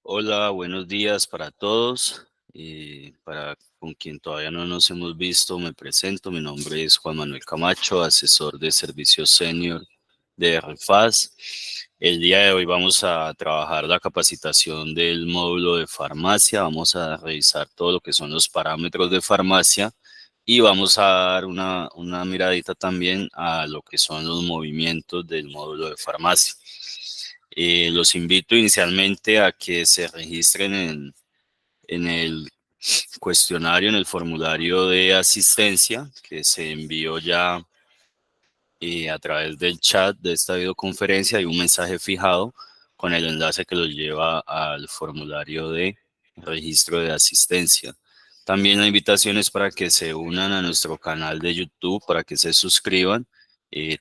Hola, buenos días para todos. Para con quien todavía no nos hemos visto, me presento. Mi nombre es Juan Manuel Camacho, asesor de servicio senior de RFAS. El día de hoy vamos a trabajar la capacitación del módulo de farmacia. Vamos a revisar todo lo que son los parámetros de farmacia y vamos a dar una miradita también a lo que son los movimientos del módulo de farmacia. Los invito inicialmente a que se registren en el cuestionario, en el formulario de asistencia que se envió ya a través del chat de esta videoconferencia. Hay un mensaje fijado con el enlace que los lleva al formulario de registro de asistencia. También la invitación es para que se unan a nuestro canal de YouTube, para que se suscriban.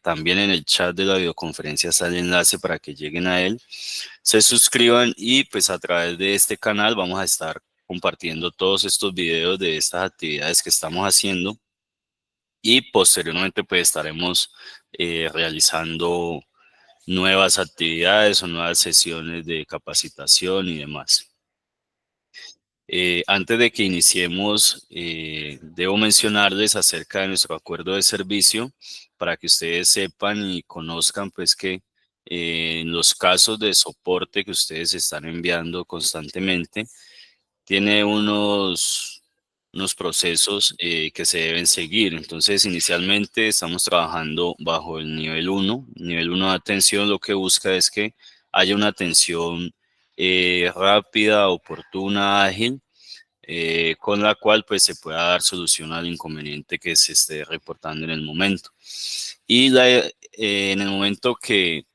También en el chat de la videoconferencia está el enlace para que lleguen a él, se suscriban y pues a través de este canal vamos a estar compartiendo todos estos videos de estas actividades que estamos haciendo y posteriormente pues estaremos realizando nuevas actividades o nuevas sesiones de capacitación y demás. Antes de que iniciemos, debo mencionarles acerca de nuestro acuerdo de servicio para que ustedes sepan y conozcan pues que en los casos de soporte que ustedes están enviando constantemente, tiene unos procesos que se deben seguir. Entonces, inicialmente estamos trabajando bajo el nivel uno. Nivel uno de atención lo que busca es que haya una atención rápida, oportuna, ágil, con la cual pues se pueda dar solución al inconveniente que se esté reportando en el momento. Y en el momento que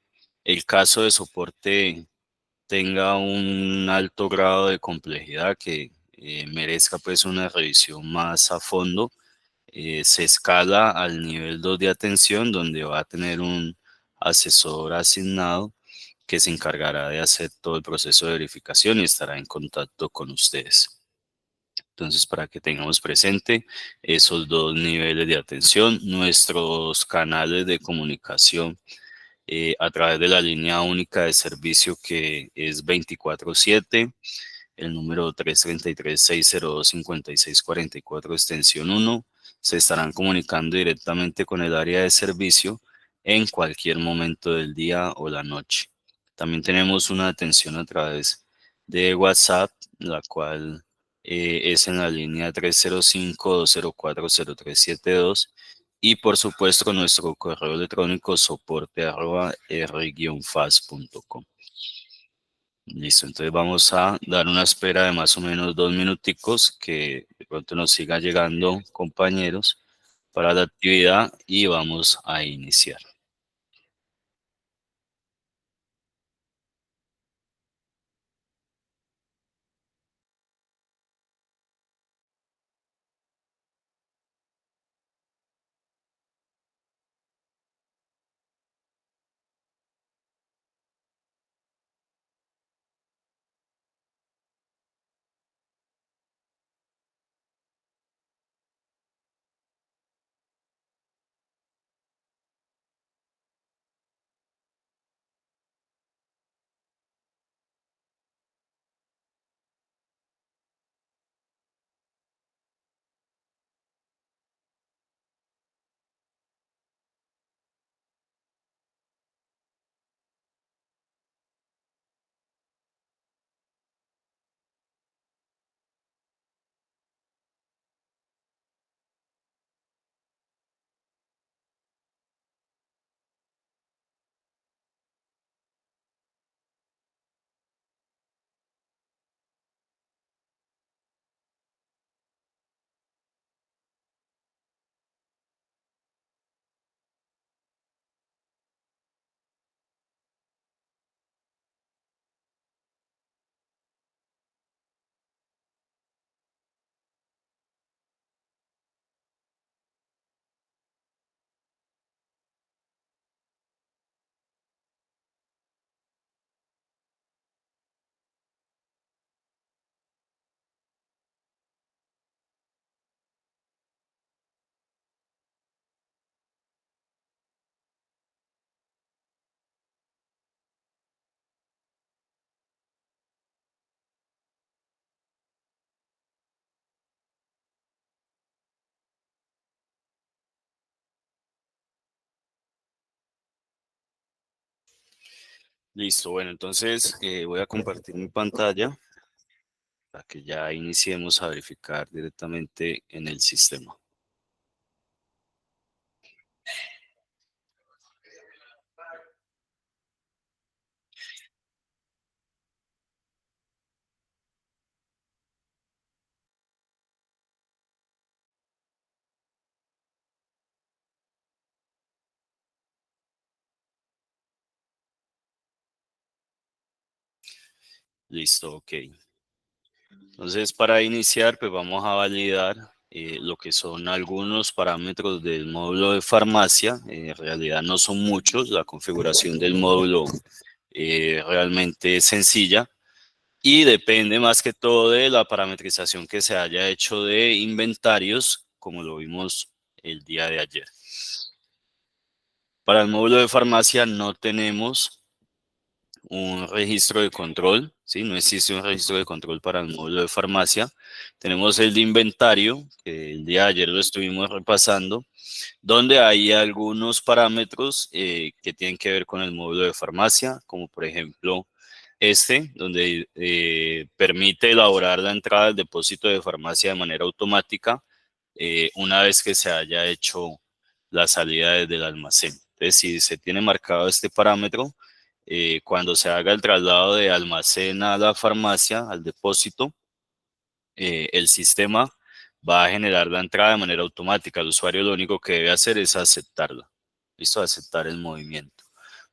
el caso de soporte tenga un alto grado de complejidad que merezca pues una revisión más a fondo, se escala al nivel 2 de atención, donde va a tener un asesor asignado que se encargará de hacer todo el proceso de verificación y estará en contacto con ustedes. Entonces, para que tengamos presente esos dos niveles de atención, nuestros canales de comunicación a través de la línea única de servicio que es 24/7, el número 333-602-5644, extensión 1, se estarán comunicando directamente con el área de servicio en cualquier momento del día o la noche. También tenemos una atención a través de WhatsApp, la cual es en la línea 305-204-0372 y por supuesto nuestro correo electrónico soporte@r-fas.com. Listo, entonces vamos a dar una espera de más o menos 2 minuticos que de pronto nos siga llegando compañeros para la actividad y vamos a iniciar. Listo, bueno, entonces voy a compartir mi pantalla para que ya iniciemos a verificar directamente en el sistema. Listo, ok. Entonces, para iniciar, pues vamos a validar lo que son algunos parámetros del módulo de farmacia. En realidad no son muchos, la configuración del módulo realmente es sencilla y depende más que todo de la parametrización que se haya hecho de inventarios, como lo vimos el día de ayer. Para el módulo de farmacia no tenemos un registro de control, ¿sí? No existe un registro de control para el módulo de farmacia. Tenemos el de inventario, que el día de ayer lo estuvimos repasando, donde hay algunos parámetros que tienen que ver con el módulo de farmacia, como por ejemplo donde permite elaborar la entrada del depósito de farmacia de manera automática una vez que se haya hecho la salida desde el almacén. Entonces, si se tiene marcado este parámetro, cuando se haga el traslado de almacén a la farmacia, al depósito, el sistema va a generar la entrada de manera automática. El usuario lo único que debe hacer es aceptarla. Listo, aceptar el movimiento.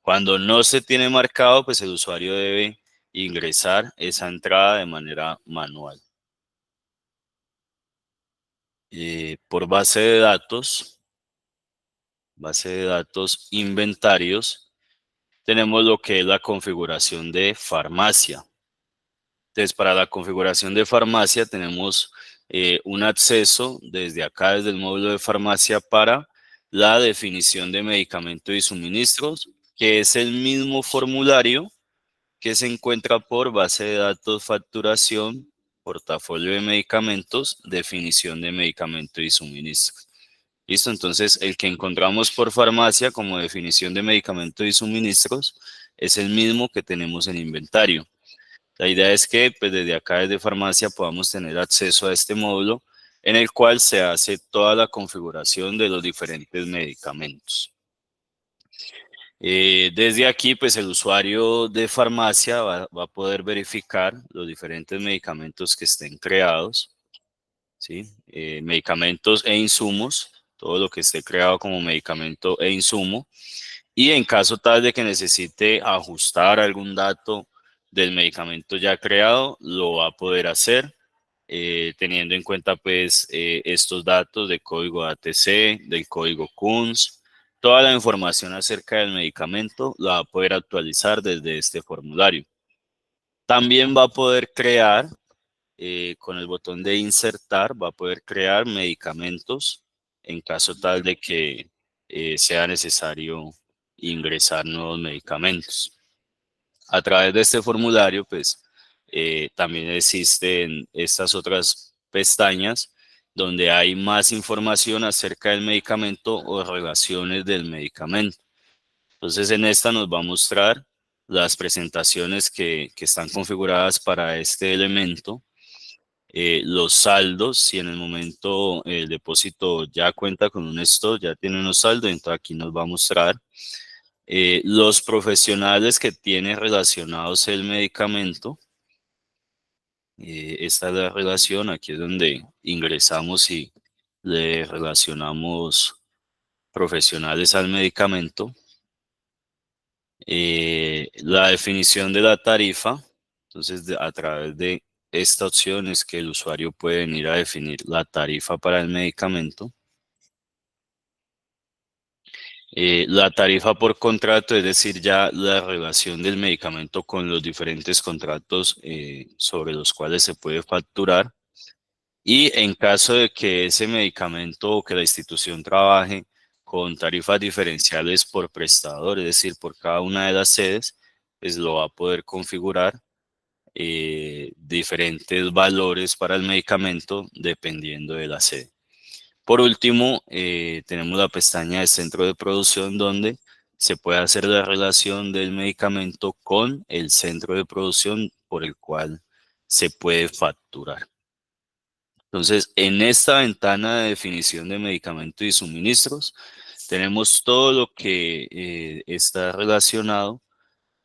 Cuando no se tiene marcado, pues el usuario debe ingresar esa entrada de manera manual. Por base de datos inventarios, tenemos lo que es la configuración de farmacia. Entonces, para la configuración de farmacia tenemos un acceso desde acá, desde el módulo de farmacia, para la definición de medicamento y suministros, que es el mismo formulario que se encuentra por base de datos, facturación, portafolio de medicamentos, definición de medicamento y suministros. Listo, entonces el que encontramos por farmacia como definición de medicamento y suministros es el mismo que tenemos en inventario. La idea es que pues, desde acá, desde farmacia, podamos tener acceso a este módulo en el cual se hace toda la configuración de los diferentes medicamentos. Desde aquí, pues el usuario de farmacia va a poder verificar los diferentes medicamentos que estén creados, ¿sí? Medicamentos e insumos, todo lo que esté creado como medicamento e insumo. Y en caso tal de que necesite ajustar algún dato del medicamento ya creado, lo va a poder hacer teniendo en cuenta pues estos datos de código ATC, del código CUNS, toda la información acerca del medicamento la va a poder actualizar desde este formulario. También va a poder crear, con el botón de insertar, va a poder crear medicamentos en caso tal de que sea necesario ingresar nuevos medicamentos. A través de este formulario, pues también existen estas otras pestañas donde hay más información acerca del medicamento o relaciones del medicamento. Entonces, en esta nos va a mostrar las presentaciones que están configuradas para este elemento, los saldos, si en el momento el depósito ya cuenta con un stock, ya tiene unos saldos, entonces aquí nos va a mostrar los profesionales que tienen relacionados el medicamento. Esta es la relación, aquí es donde ingresamos y le relacionamos profesionales al medicamento. La definición de la tarifa, entonces a través de esta opción es que el usuario puede venir a definir la tarifa para el medicamento. La tarifa por contrato, es decir, ya la relación del medicamento con los diferentes contratos sobre los cuales se puede facturar. Y en caso de que ese medicamento o que la institución trabaje con tarifas diferenciales por prestador, es decir, por cada una de las sedes, pues lo va a poder configurar diferentes valores para el medicamento dependiendo de la sede. Por último, tenemos la pestaña de centro de producción donde se puede hacer la relación del medicamento con el centro de producción por el cual se puede facturar. Entonces, en esta ventana de definición de medicamento y suministros, tenemos todo lo que está relacionado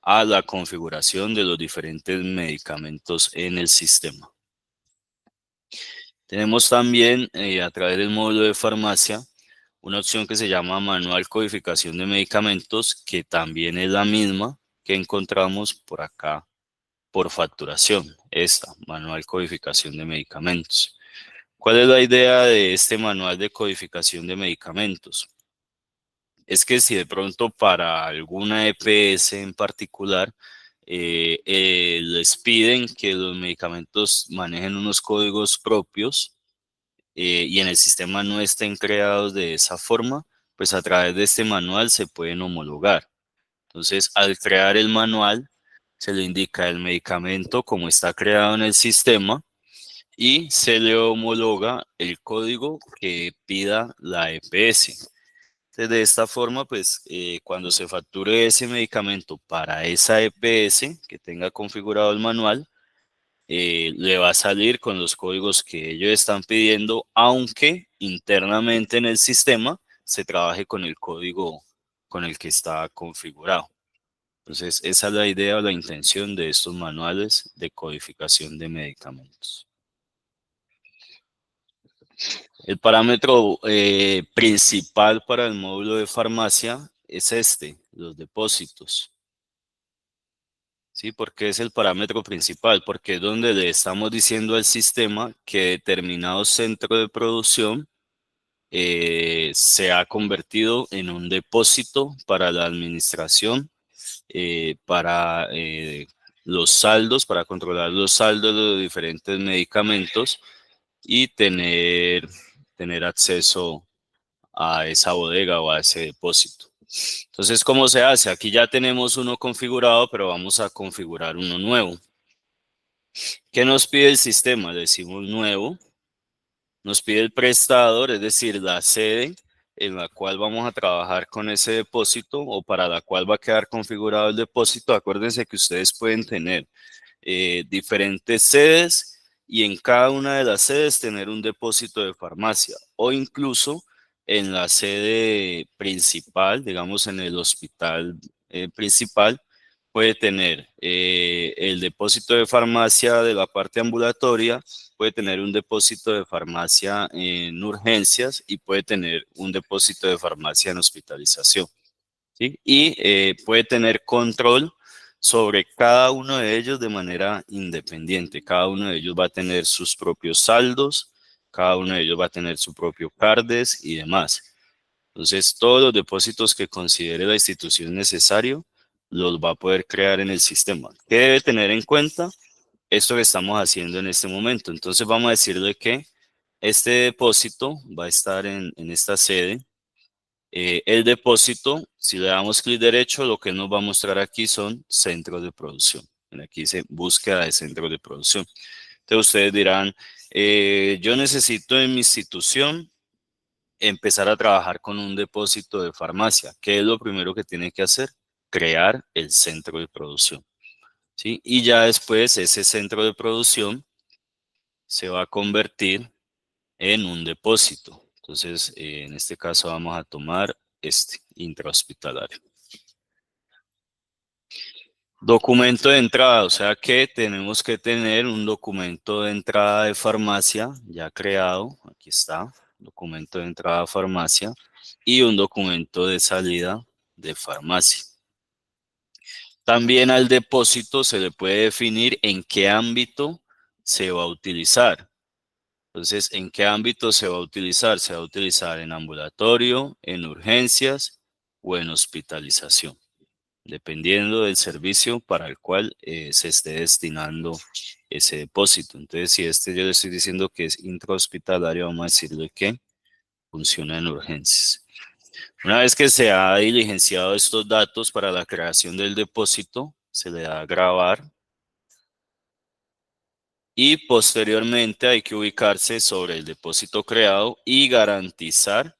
a la configuración de los diferentes medicamentos en el sistema. Tenemos también a través del módulo de farmacia una opción que se llama Manual Codificación de Medicamentos, que también es la misma que encontramos por acá por facturación, esta Manual Codificación de Medicamentos. ¿Cuál es la idea de este Manual de Codificación de Medicamentos? Es que si de pronto para alguna EPS en particular les piden que los medicamentos manejen unos códigos propios y en el sistema no estén creados de esa forma, pues a través de este manual se pueden homologar. Entonces, al crear el manual, se le indica el medicamento como está creado en el sistema y se le homologa el código que pida la EPS. Entonces, de esta forma, pues cuando se facture ese medicamento para esa EPS que tenga configurado el manual, le va a salir con los códigos que ellos están pidiendo, aunque internamente en el sistema se trabaje con el código con el que está configurado. Entonces, esa es la idea o la intención de estos manuales de codificación de medicamentos. El parámetro principal para el módulo de farmacia es este, los depósitos. ¿Sí? Porque es el parámetro principal, porque es donde le estamos diciendo al sistema que determinado centro de producción se ha convertido en un depósito para la administración, para los saldos, para controlar los saldos de los diferentes medicamentos y tener acceso a esa bodega o a ese depósito. Entonces, ¿cómo se hace? Aquí ya tenemos uno configurado, pero vamos a configurar uno nuevo. ¿Qué nos pide el sistema? Le decimos nuevo. Nos pide el prestador, es decir, la sede en la cual vamos a trabajar con ese depósito o para la cual va a quedar configurado el depósito. Acuérdense que ustedes pueden tener diferentes sedes y en cada una de las sedes tener un depósito de farmacia o incluso en la sede principal, digamos en el hospital principal, puede tener el depósito de farmacia de la parte ambulatoria, puede tener un depósito de farmacia en urgencias y puede tener un depósito de farmacia en hospitalización. ¿Sí? Y puede tener control sobre cada uno de ellos de manera independiente. Cada uno de ellos va a tener sus propios saldos, cada uno de ellos va a tener su propio CARDES y demás. Entonces, todos los depósitos que considere la institución necesario, los va a poder crear en el sistema. ¿Qué debe tener en cuenta? Esto que estamos haciendo en este momento. Entonces, vamos a decirle que este depósito va a estar en esta sede. El depósito, si le damos clic derecho, lo que nos va a mostrar aquí son centros de producción. Aquí dice búsqueda de centros de producción. Entonces ustedes dirán, yo necesito en mi institución empezar a trabajar con un depósito de farmacia. ¿Qué es lo primero que tiene que hacer? Crear el centro de producción. ¿Sí? Y ya después ese centro de producción se va a convertir en un depósito. Entonces, en este caso vamos a tomar este intrahospitalario. Documento de entrada, o sea que tenemos que tener un documento de entrada de farmacia ya creado. Aquí está, documento de entrada de farmacia y un documento de salida de farmacia. También al depósito se le puede definir en qué ámbito se va a utilizar. Entonces, ¿en qué ámbito se va a utilizar? Se va a utilizar en ambulatorio, en urgencias o en hospitalización, dependiendo del servicio para el cual se esté destinando ese depósito. Entonces, si yo le estoy diciendo que es intrahospitalario, vamos a decirle que funciona en urgencias. Una vez que se ha diligenciado estos datos para la creación del depósito, se le da a grabar y posteriormente hay que ubicarse sobre el depósito creado y garantizar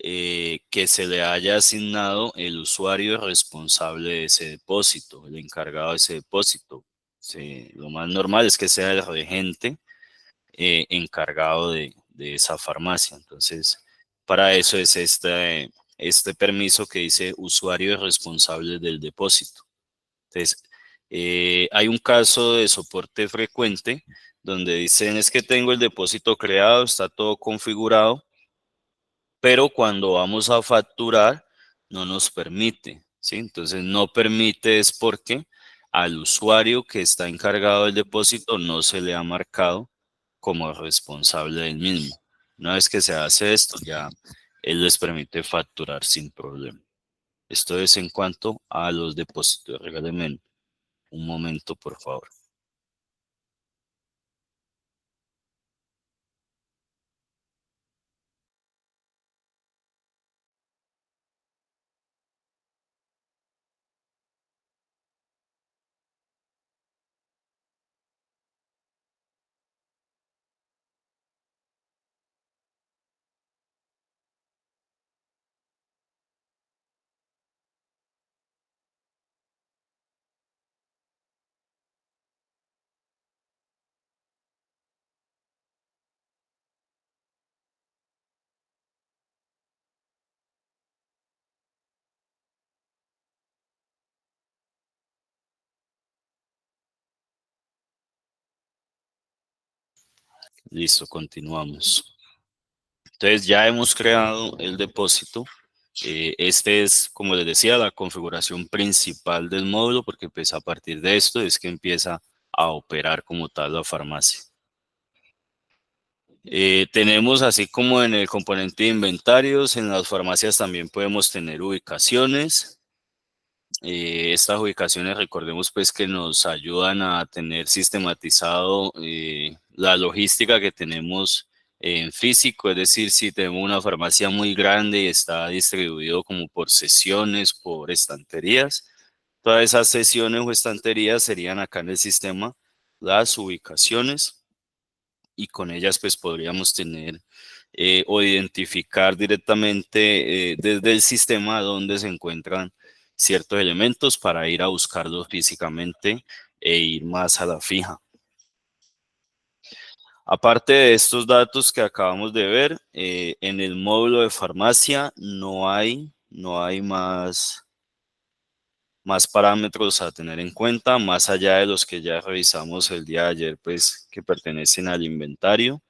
que se le haya asignado el usuario responsable de ese depósito, el encargado de ese depósito. Sí, lo más normal es que sea el regente encargado de esa farmacia. Entonces, para eso es este permiso que dice usuario responsable del depósito. Entonces, hay un caso de soporte frecuente donde dicen es que tengo el depósito creado, está todo configurado, pero cuando vamos a facturar no nos permite, ¿sí? Entonces no permite es porque al usuario que está encargado del depósito no se le ha marcado como responsable del mismo. Una vez que se hace esto, ya él les permite facturar sin problema. Esto es en cuanto a los depósitos. Regálenme un momento, por favor. Listo, continuamos. Entonces ya hemos creado el depósito. Este es, como les decía, la configuración principal del módulo, porque pues a partir de esto es que empieza a operar como tal la farmacia. Tenemos así como en el componente de inventarios, en las farmacias también podemos tener ubicaciones. Estas ubicaciones, recordemos pues que nos ayudan a tener sistematizado la logística que tenemos en físico, es decir, si tenemos una farmacia muy grande y está distribuido como por sesiones, por estanterías, todas esas sesiones o estanterías serían acá en el sistema las ubicaciones y con ellas pues podríamos tener o identificar directamente desde el sistema donde se encuentran ciertos elementos para ir a buscarlos físicamente e ir más a la fija. Aparte de estos datos que acabamos de ver, en el módulo de farmacia no hay más parámetros a tener en cuenta, más allá de los que ya revisamos el día de ayer, pues que pertenecen al inventario.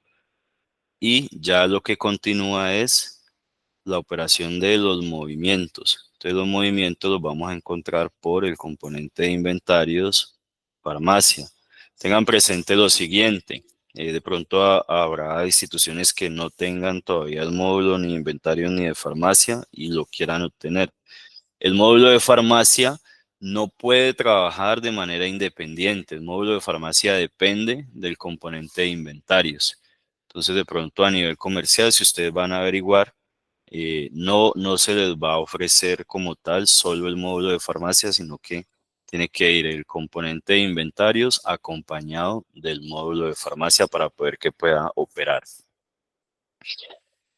Y ya lo que continúa es la operación de los movimientos. Entonces los movimientos los vamos a encontrar por el componente de inventarios farmacia. Tengan presente lo siguiente. De pronto habrá instituciones que no tengan todavía el módulo ni inventario ni de farmacia y lo quieran obtener. El módulo de farmacia no puede trabajar de manera independiente. El módulo de farmacia depende del componente de inventarios. Entonces, de pronto a nivel comercial, si ustedes van a averiguar, no se les va a ofrecer como tal solo el módulo de farmacia, sino que tiene que ir el componente de inventarios acompañado del módulo de farmacia para poder que pueda operar.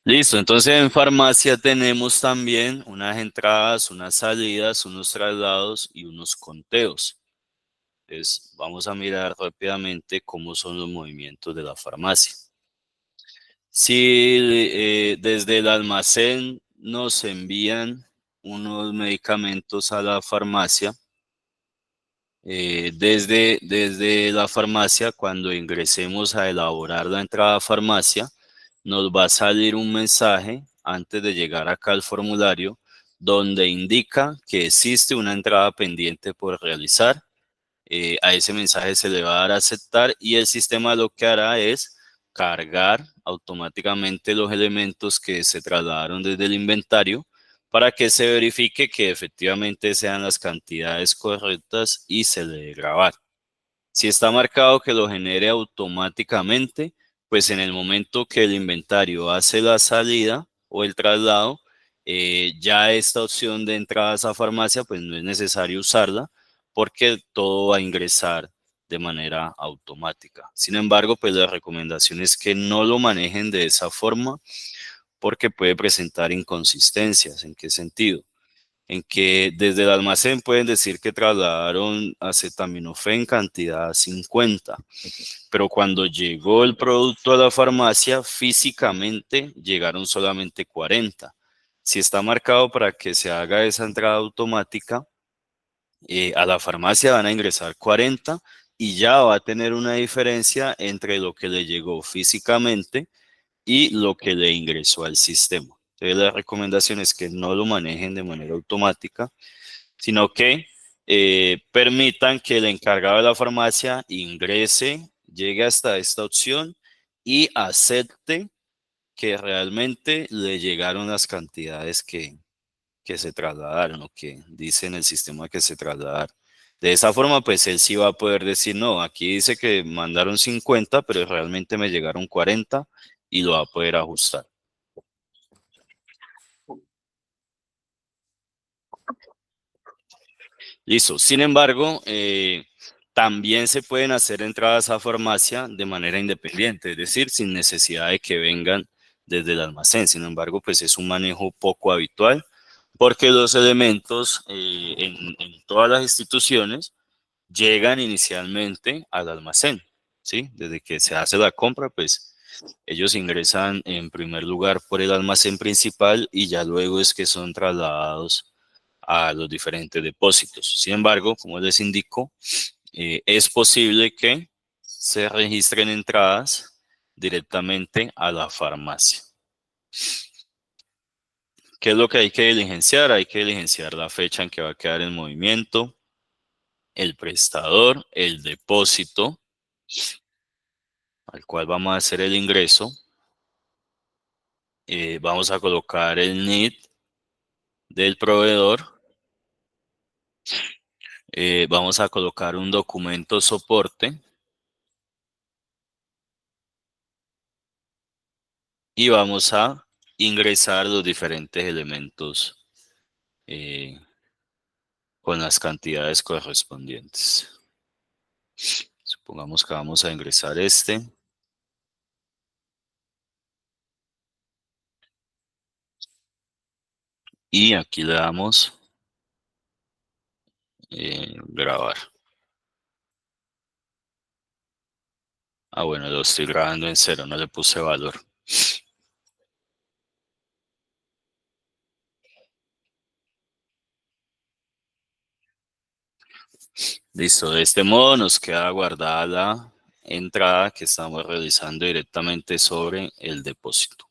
Listo, entonces en farmacia tenemos también unas entradas, unas salidas, unos traslados y unos conteos. Entonces vamos a mirar rápidamente cómo son los movimientos de la farmacia. Si desde el almacén nos envían unos medicamentos a la farmacia, desde la farmacia, cuando ingresemos a elaborar la entrada a farmacia, nos va a salir un mensaje antes de llegar acá al formulario donde indica que existe una entrada pendiente por realizar. A ese mensaje se le va a dar a aceptar y el sistema lo que hará es cargar automáticamente los elementos que se trasladaron desde el inventario para que se verifique que efectivamente sean las cantidades correctas y se le dé grabar. Si está marcado que lo genere automáticamente, pues en el momento que el inventario hace la salida o el traslado, ya esta opción de entradas a farmacia, pues no es necesario usarla porque todo va a ingresar de manera automática. Sin embargo, pues la recomendación es que no lo manejen de esa forma porque puede presentar inconsistencias. ¿En qué sentido? En que desde el almacén pueden decir que trasladaron acetaminofén cantidad 50, pero cuando llegó el producto a la farmacia, físicamente llegaron solamente 40. Si está marcado para que se haga esa entrada automática, a la farmacia van a ingresar 40 y ya va a tener una diferencia entre lo que le llegó físicamente y lo que le ingresó al sistema. Entonces, la recomendación es que no lo manejen de manera automática, sino que permitan que el encargado de la farmacia ingrese, llegue hasta esta opción y acepte que realmente le llegaron las cantidades que se trasladaron o que dice en el sistema que se trasladaron. De esa forma, pues él sí va a poder decir, no, aquí dice que mandaron 50, pero realmente me llegaron 40 y lo va a poder ajustar. Listo. Sin embargo, también se pueden hacer entradas a farmacia de manera independiente, es decir, sin necesidad de que vengan desde el almacén. Sin embargo, pues es un manejo poco habitual porque los elementos en todas las instituciones llegan inicialmente al almacén, ¿sí? Desde que se hace la compra, pues ellos ingresan en primer lugar por el almacén principal y ya luego es que son trasladados a los diferentes depósitos. Sin embargo, como les indico, es posible que se registren entradas directamente a la farmacia. ¿Qué es lo que hay que diligenciar? Hay que diligenciar la fecha en que va a quedar el movimiento, el prestador, el depósito al cual vamos a hacer el ingreso. Vamos a colocar el NID del proveedor. Vamos a colocar un documento soporte y vamos a ingresar los diferentes elementos con las cantidades correspondientes. Supongamos que vamos a ingresar este. Y aquí le damos grabar. Ah, bueno, lo estoy grabando en cero, no le puse valor. Listo, de este modo nos queda guardada la entrada que estamos realizando directamente sobre el depósito.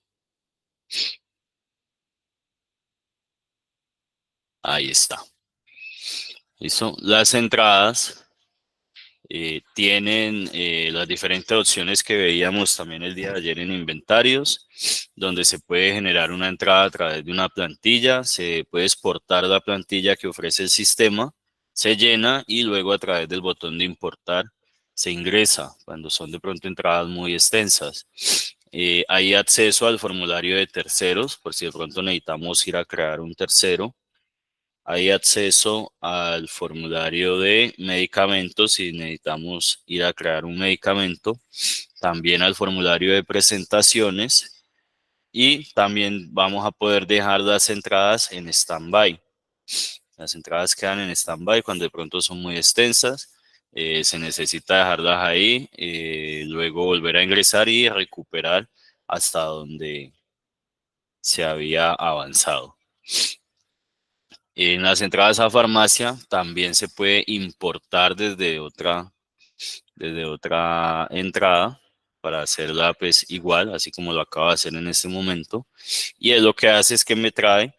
Ahí está. Listo. Las entradas tienen las diferentes opciones que veíamos también el día de ayer en inventarios, donde se puede generar una entrada a través de una plantilla, se puede exportar la plantilla que ofrece el sistema, se llena y luego a través del botón de importar se ingresa cuando son de pronto entradas muy extensas. Hay acceso al formulario de terceros, por si de pronto necesitamos ir a crear un tercero. Hay acceso al formulario de medicamentos si necesitamos ir a crear un medicamento, también al formulario de presentaciones y también vamos a poder dejar las entradas en stand-by. Las entradas quedan en stand-by cuando de pronto son muy extensas. Se necesita dejarlas ahí, luego volver a ingresar y recuperar hasta donde se había avanzado. En las entradas a farmacia también se puede importar desde otra entrada para hacerla pues igual, así como lo acabo de hacer en este momento. Y es lo que hace es que me trae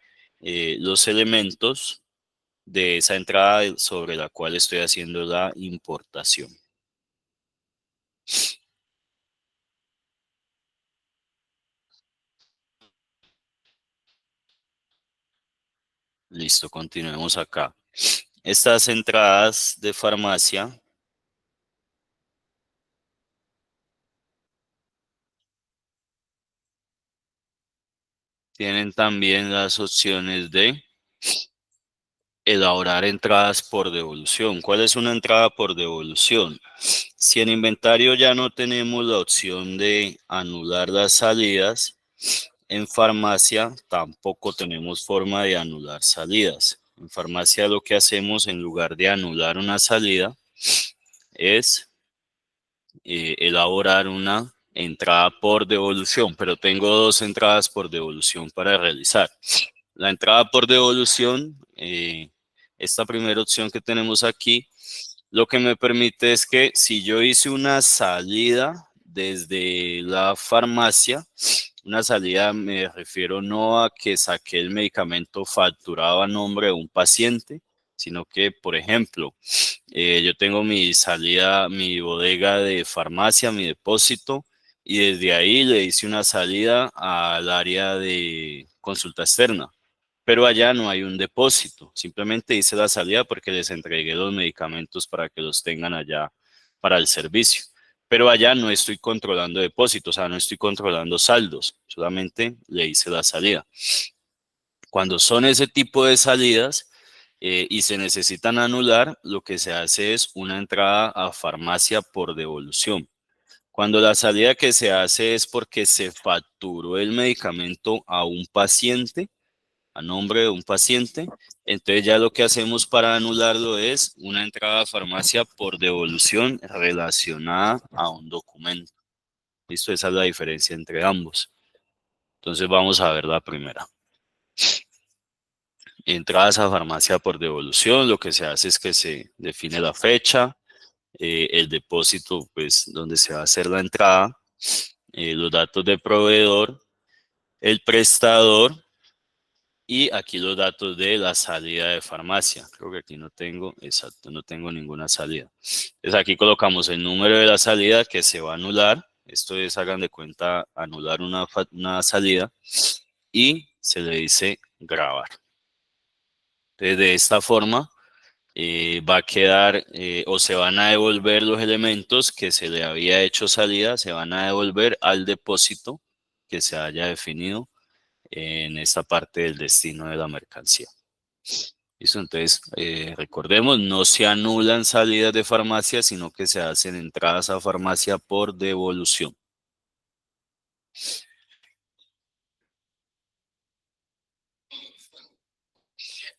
los elementos de esa entrada sobre la cual estoy haciendo la importación. Listo, continuemos acá. Estas entradas de farmacia tienen también las opciones de elaborar entradas por devolución. ¿Cuál es una entrada por devolución? Si en inventario ya no tenemos la opción de anular las salidas, en farmacia tampoco tenemos forma de anular salidas. En farmacia lo que hacemos en lugar de anular una salida es elaborar una entrada por devolución, pero tengo dos entradas por devolución para realizar. La entrada por devolución, esta primera opción que tenemos aquí, lo que me permite es que si yo hice una salida desde la farmacia, una salida me refiero no a que saqué el medicamento facturado a nombre de un paciente, sino que, por ejemplo, yo tengo mi salida, mi bodega de farmacia, mi depósito, y desde ahí le hice una salida al área de consulta externa. Pero allá no hay un depósito, simplemente hice la salida porque les entregué los medicamentos para que los tengan allá para el servicio. Pero allá no estoy controlando depósitos, o sea, no estoy controlando saldos, solamente le hice la salida. Cuando son ese tipo de salidas y se necesitan anular, lo que se hace es una entrada a farmacia por devolución. Cuando la salida que se hace es porque se facturó el medicamento a un paciente, a nombre de un paciente, entonces ya lo que hacemos para anularlo es una entrada a farmacia por devolución relacionada a un documento. ¿Listo? Esa es la diferencia entre ambos. Entonces vamos a ver la primera. Entradas a farmacia por devolución, lo que se hace es que se define la fecha, el depósito, pues, donde se va a hacer la entrada, los datos de proveedor, el prestador y aquí los datos de la salida de farmacia. Creo que aquí no tengo, exacto, no tengo ninguna salida. Entonces aquí colocamos el número de la salida que se va a anular. Esto es, hagan de cuenta, anular una salida y se le dice grabar. Entonces de esta forma va a quedar o se van a devolver los elementos que se le había hecho salida, se van a devolver al depósito que se haya definido en esta parte del destino de la mercancía. ¿Listo? Entonces, recordemos, no se anulan salidas de farmacia, sino que se hacen entradas a farmacia por devolución.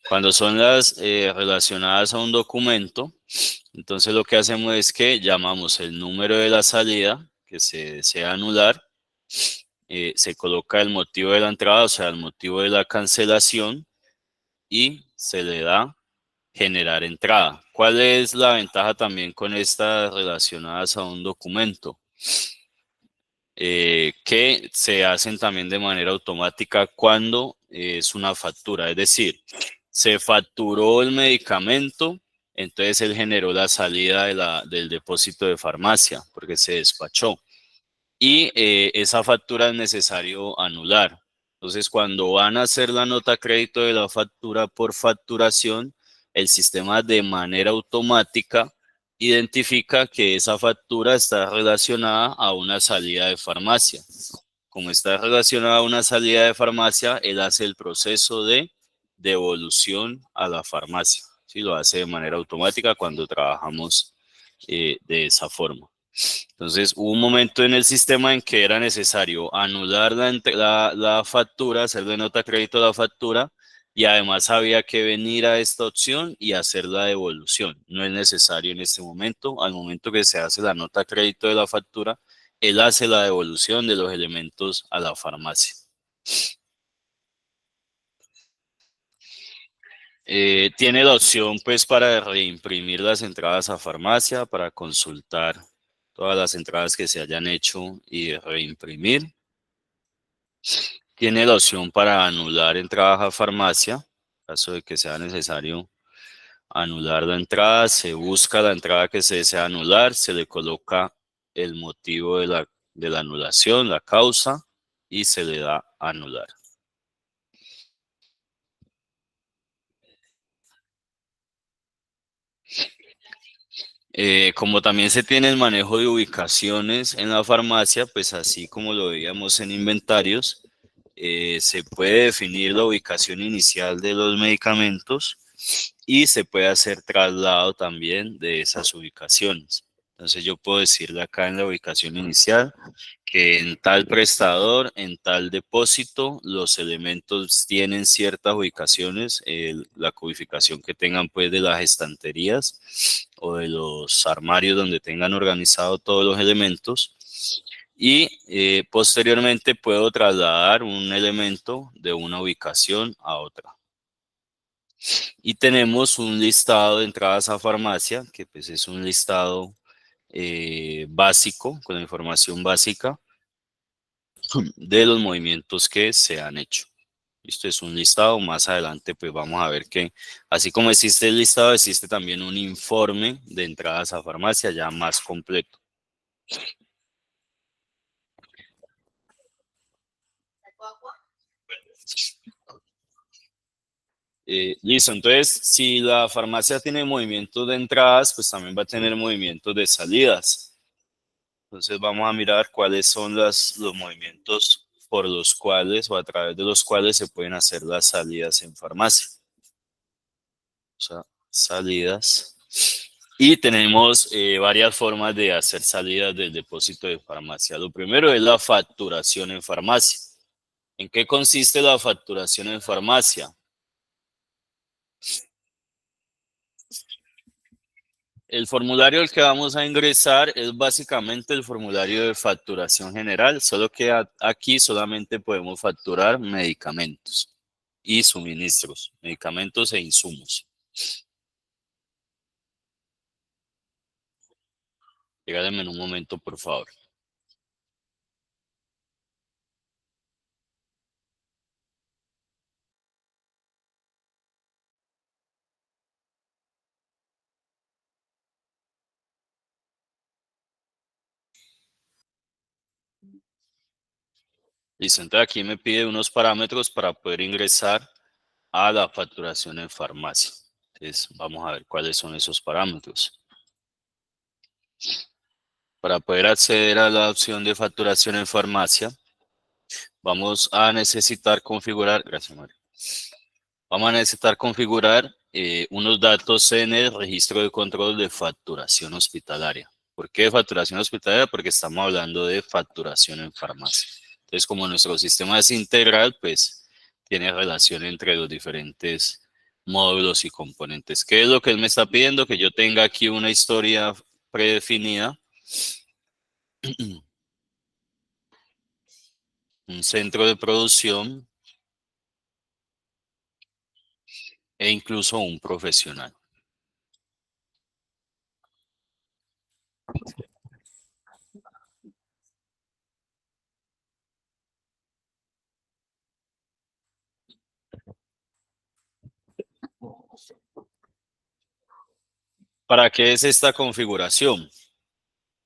Cuando son las relacionadas a un documento, entonces lo que hacemos es que llamamos el número de la salida que se desea anular, se coloca el motivo de la entrada, o sea, el motivo de la cancelación y se le da generar entrada. ¿Cuál es la ventaja también con estas relacionadas a un documento? Que se hacen también de manera automática cuando es una factura. Es decir, se facturó el medicamento, entonces él generó la salida del depósito de farmacia porque se despachó. Y esa factura es necesario anular. Entonces, cuando van a hacer la nota crédito de la factura por facturación, el sistema de manera automática identifica que esa factura está relacionada a una salida de farmacia. Como está relacionada a una salida de farmacia, él hace el proceso de devolución a la farmacia. Sí, lo hace de manera automática cuando trabajamos de esa forma. Entonces, hubo un momento en el sistema en que era necesario anular la factura, hacer de nota crédito la factura, y además había que venir a esta opción y hacer la devolución. No es necesario en este momento. Al momento que se hace la nota crédito de la factura, él hace la devolución de los elementos a la farmacia. Tiene la opción pues para reimprimir las entradas a farmacia, para consultar todas las entradas que se hayan hecho y reimprimir. Tiene la opción para anular entradas a farmacia, en caso de que sea necesario anular la entrada. Se busca la entrada que se desea anular, se le coloca el motivo de la anulación, la causa, y se le da a anular. Como también se tiene el manejo de ubicaciones en la farmacia, pues así como lo veíamos en inventarios, se puede definir la ubicación inicial de los medicamentos y se puede hacer traslado también de esas ubicaciones. Entonces yo puedo decirle acá en la ubicación inicial que en tal prestador, en tal depósito, los elementos tienen ciertas ubicaciones, la codificación que tengan pues de las estanterías o de los armarios donde tengan organizado todos los elementos. Y posteriormente puedo trasladar un elemento de una ubicación a otra. Y tenemos un listado de entradas a farmacia, que pues es un listado básico, con la información básica de los movimientos que se han hecho. Esto es un listado, más adelante pues vamos a ver que así como existe el listado, existe también un informe de entradas a farmacia ya más completo. Listo, entonces si la farmacia tiene movimientos de entradas, pues también va a tener movimientos de salidas. Entonces vamos a mirar cuáles son los movimientos por los cuales o a través de los cuales se pueden hacer las salidas en farmacia. O sea, salidas. Y tenemos varias formas de hacer salidas del depósito de farmacia. Lo primero es la facturación en farmacia. ¿En qué consiste la facturación en farmacia? El formulario al que vamos a ingresar es básicamente el formulario de facturación general, solo que aquí solamente podemos facturar medicamentos y suministros, medicamentos e insumos. Regálenme en un momento, por favor. Listo, entonces aquí me pide unos parámetros para poder ingresar a la facturación en farmacia. Entonces, vamos a ver cuáles son esos parámetros. Para poder acceder a la opción de facturación en farmacia, vamos a necesitar configurar, gracias Mario, vamos a necesitar configurar unos datos en el registro de control de facturación hospitalaria. ¿Por qué facturación hospitalaria? Porque estamos hablando de facturación en farmacia. Entonces, como nuestro sistema es integral, pues tiene relación entre los diferentes módulos y componentes. ¿Qué es lo que él me está pidiendo? Que yo tenga aquí una historia predefinida, un centro de producción e incluso un profesional. ¿Para qué es esta configuración?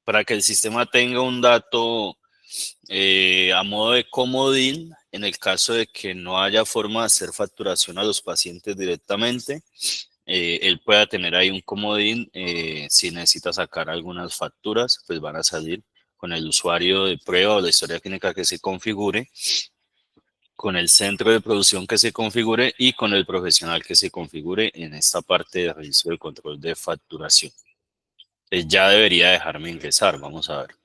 Para que el sistema tenga un dato a modo de comodín en el caso de que no haya forma de hacer facturación a los pacientes directamente. Él pueda tener ahí un comodín. Si necesita sacar algunas facturas, pues van a salir con el usuario de prueba o la historia clínica que se configure, con el centro de producción que se configure y con el profesional que se configure en esta parte de registro de control de facturación. Ya debería dejarme ingresar, vamos a ver.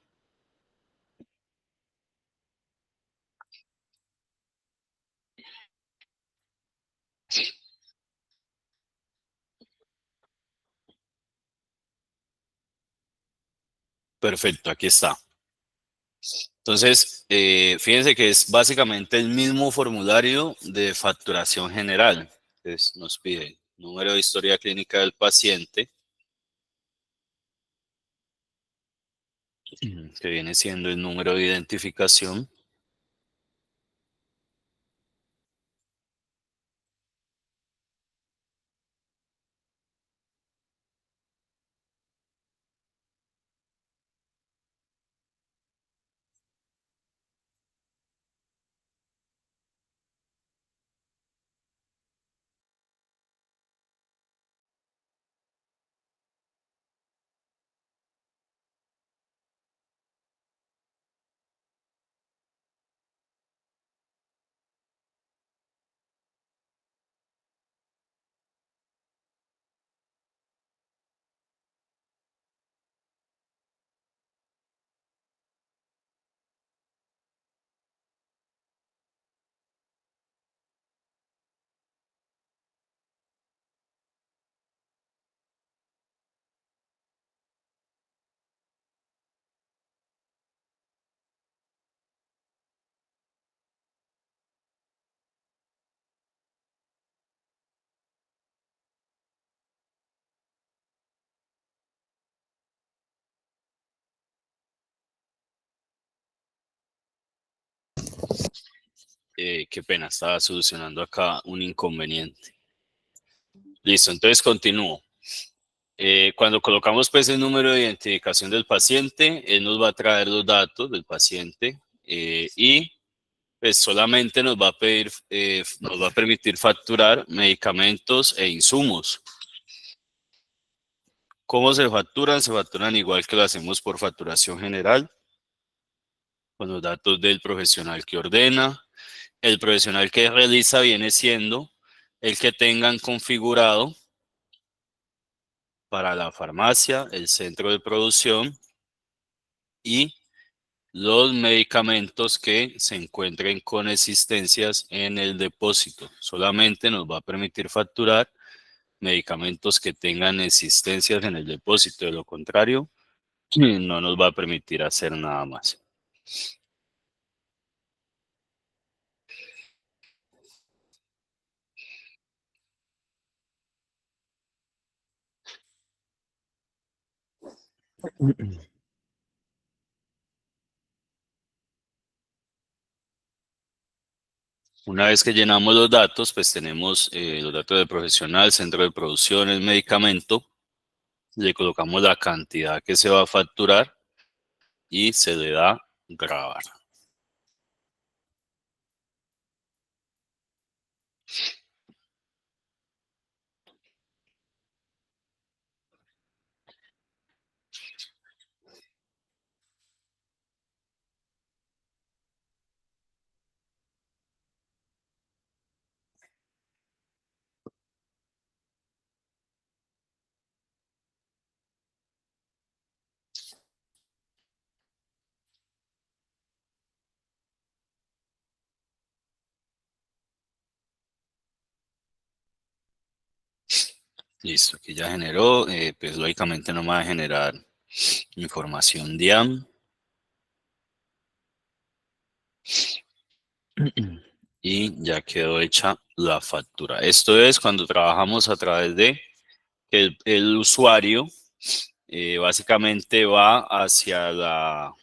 Perfecto, aquí está. Entonces, fíjense que es básicamente el mismo formulario de facturación general. Entonces, nos pide número de historia clínica del paciente, que viene siendo el número de identificación, Qué pena, estaba solucionando acá un inconveniente. Listo, entonces continúo. Cuando colocamos pues el número de identificación del paciente, él nos va a traer los datos del paciente y pues solamente nos va a pedir, nos va a permitir facturar medicamentos e insumos. ¿Cómo se facturan? Se facturan igual que lo hacemos por facturación general, con los datos del profesional que ordena. El profesional que realiza viene siendo el que tengan configurado para la farmacia, el centro de producción y los medicamentos que se encuentren con existencias en el depósito. Solamente nos va a permitir facturar medicamentos que tengan existencias en el depósito. De lo contrario, no nos va a permitir hacer nada más. Una vez que llenamos los datos, pues tenemos los datos del profesional, centro de producción, el medicamento, le colocamos la cantidad que se va a facturar y se le da grabar. Listo, aquí ya generó, pues lógicamente no me va a generar información DIAM. Y ya quedó hecha la factura. Esto es cuando trabajamos a través de el usuario básicamente va hacia la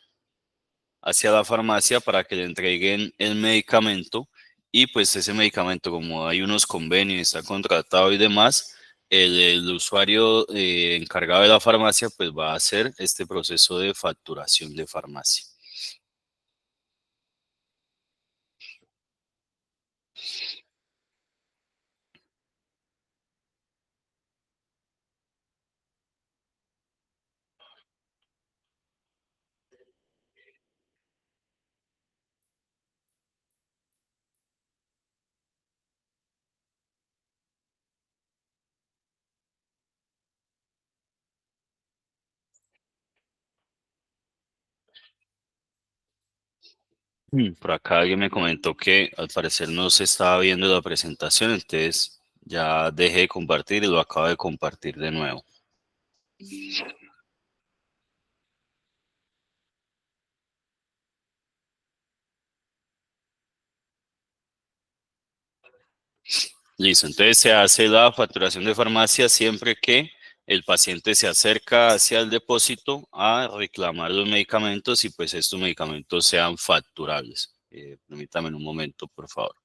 farmacia para que le entreguen el medicamento y pues ese medicamento, como hay unos convenios, está contratado y demás, el usuario encargado de la farmacia pues va a hacer este proceso de facturación de farmacia. Por acá alguien me comentó que al parecer no se estaba viendo la presentación, entonces ya dejé de compartir y lo acabo de compartir de nuevo. Listo, entonces se hace la facturación de farmacia siempre que el paciente se acerca hacia el depósito a reclamar los medicamentos y pues estos medicamentos sean facturables. Permítame un momento, por favor.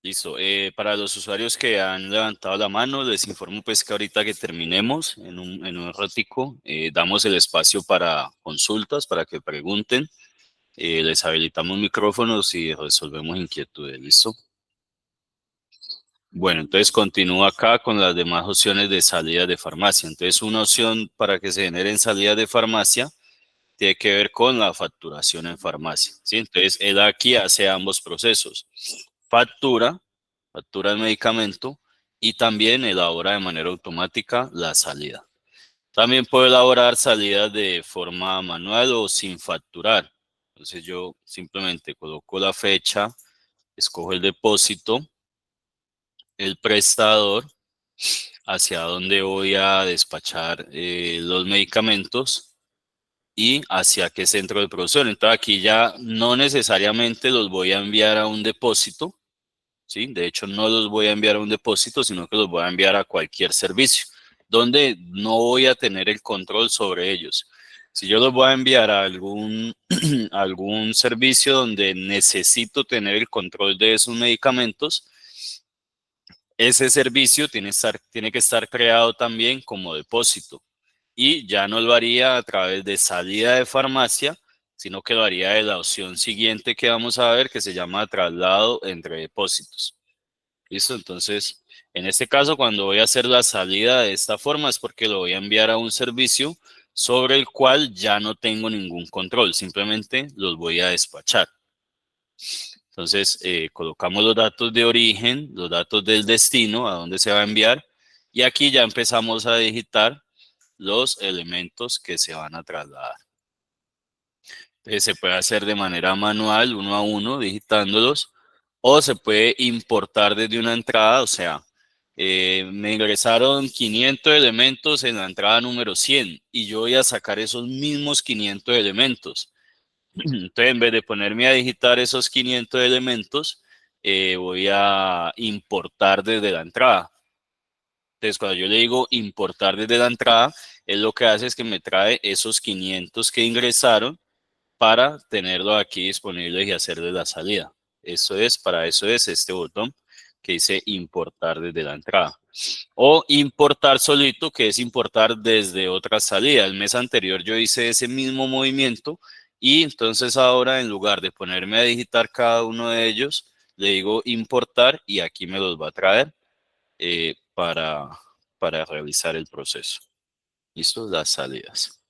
Listo. Para los usuarios que han levantado la mano, les informo pues que ahorita que terminemos, en un ratico, damos el espacio para consultas, para que pregunten. Les habilitamos micrófonos y resolvemos inquietudes. ¿Listo? Bueno, entonces continúo acá con las demás opciones de salida de farmacia. Entonces, una opción para que se generen salidas de farmacia tiene que ver con la facturación en farmacia, ¿sí? Entonces, él aquí hace ambos procesos. Factura, factura el medicamento y también elabora de manera automática la salida. También puedo elaborar salidas de forma manual o sin facturar. Entonces, yo simplemente coloco la fecha, escojo el depósito, el prestador, hacia dónde voy a despachar los medicamentos y hacia qué centro de producción. Entonces aquí ya no necesariamente los voy a enviar a un depósito, ¿sí? De hecho, no los voy a enviar a un depósito, sino que los voy a enviar a cualquier servicio, donde no voy a tener el control sobre ellos. Si yo los voy a enviar a algún, algún servicio donde necesito tener el control de esos medicamentos, ese servicio tiene que estar creado también como depósito. Y ya no lo haría a través de salida de farmacia, sino que lo haría de la opción siguiente que vamos a ver, que se llama traslado entre depósitos. ¿Listo? Entonces, en este caso, cuando voy a hacer la salida de esta forma es porque lo voy a enviar a un servicio sobre el cual ya no tengo ningún control, simplemente los voy a despachar. Entonces, colocamos los datos de origen, los datos del destino, a dónde se va a enviar, y aquí ya empezamos a digitar los elementos que se van a trasladar. Se puede hacer de manera manual, uno a uno, digitándolos, o se puede importar desde una entrada, o sea, me ingresaron 500 elementos en la entrada número 100 y yo voy a sacar esos mismos 500 elementos. Entonces, en vez de ponerme a digitar esos 500 elementos, voy a importar desde la entrada. Entonces, cuando yo le digo importar desde la entrada, es lo que hace es que me trae esos 500 que ingresaron para tenerlo aquí disponible y hacerle la salida. Para eso es este botón que dice importar desde la entrada. O importar solito, que es importar desde otra salida. El mes anterior yo hice ese mismo movimiento y entonces ahora en lugar de ponerme a digitar cada uno de ellos, le digo importar y aquí me los va a traer para realizar el proceso. ¿Listo? Las salidas.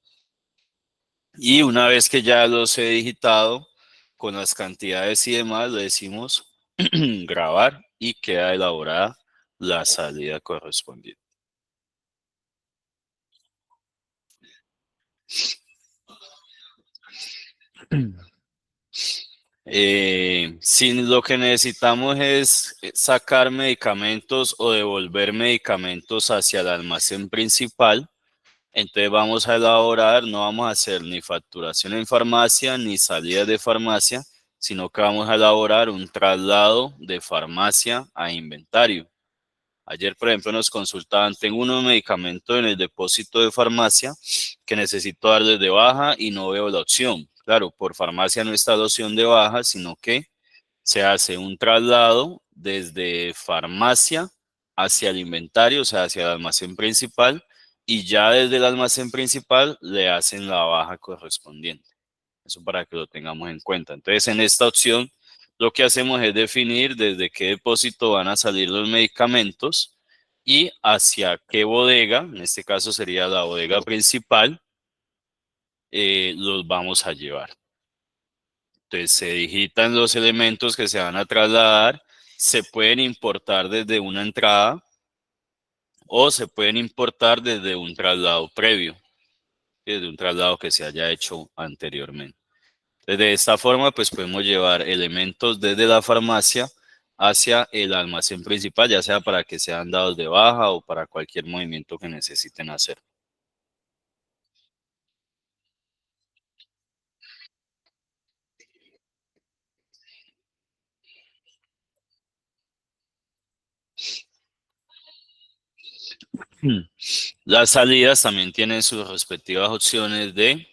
Y una vez que ya los he digitado con las cantidades y demás, le decimos grabar y queda elaborada la salida correspondiente. Si lo que necesitamos es sacar medicamentos o devolver medicamentos hacia el almacén principal, entonces vamos a elaborar, no vamos a hacer ni facturación en farmacia ni salida de farmacia, sino que vamos a elaborar un traslado de farmacia a inventario. Ayer, por ejemplo, nos consultaban, tengo unos medicamentos en el depósito de farmacia que necesito darles de baja y no veo la opción. Claro, por farmacia no está la opción de baja, sino que se hace un traslado desde farmacia hacia el inventario, o sea, hacia el almacén principal, y ya desde el almacén principal le hacen la baja correspondiente. Eso para que lo tengamos en cuenta. Entonces, en esta opción, lo que hacemos es definir desde qué depósito van a salir los medicamentos y hacia qué bodega, en este caso sería la bodega principal, los vamos a llevar. Entonces, se digitan los elementos que se van a trasladar, se pueden importar desde una entrada o se pueden importar desde un traslado previo, desde un traslado que se haya hecho anteriormente. De esta forma, pues podemos llevar elementos desde la farmacia hacia el almacén principal, ya sea para que sean dados de baja o para cualquier movimiento que necesiten hacer. Las salidas también tienen sus respectivas opciones de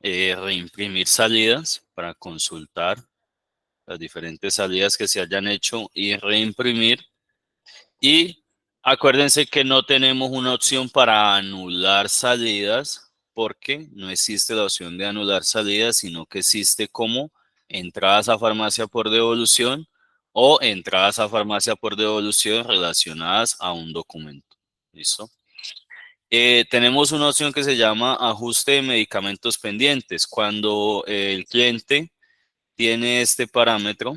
reimprimir salidas para consultar las diferentes salidas que se hayan hecho y reimprimir. Y acuérdense que no tenemos una opción para anular salidas porque no existe la opción de anular salidas, sino que existe como entradas a farmacia por devolución o entradas a farmacia por devolución relacionadas a un documento. ¿Listo? Tenemos una opción que se llama ajuste de medicamentos pendientes. Cuando el cliente tiene este parámetro,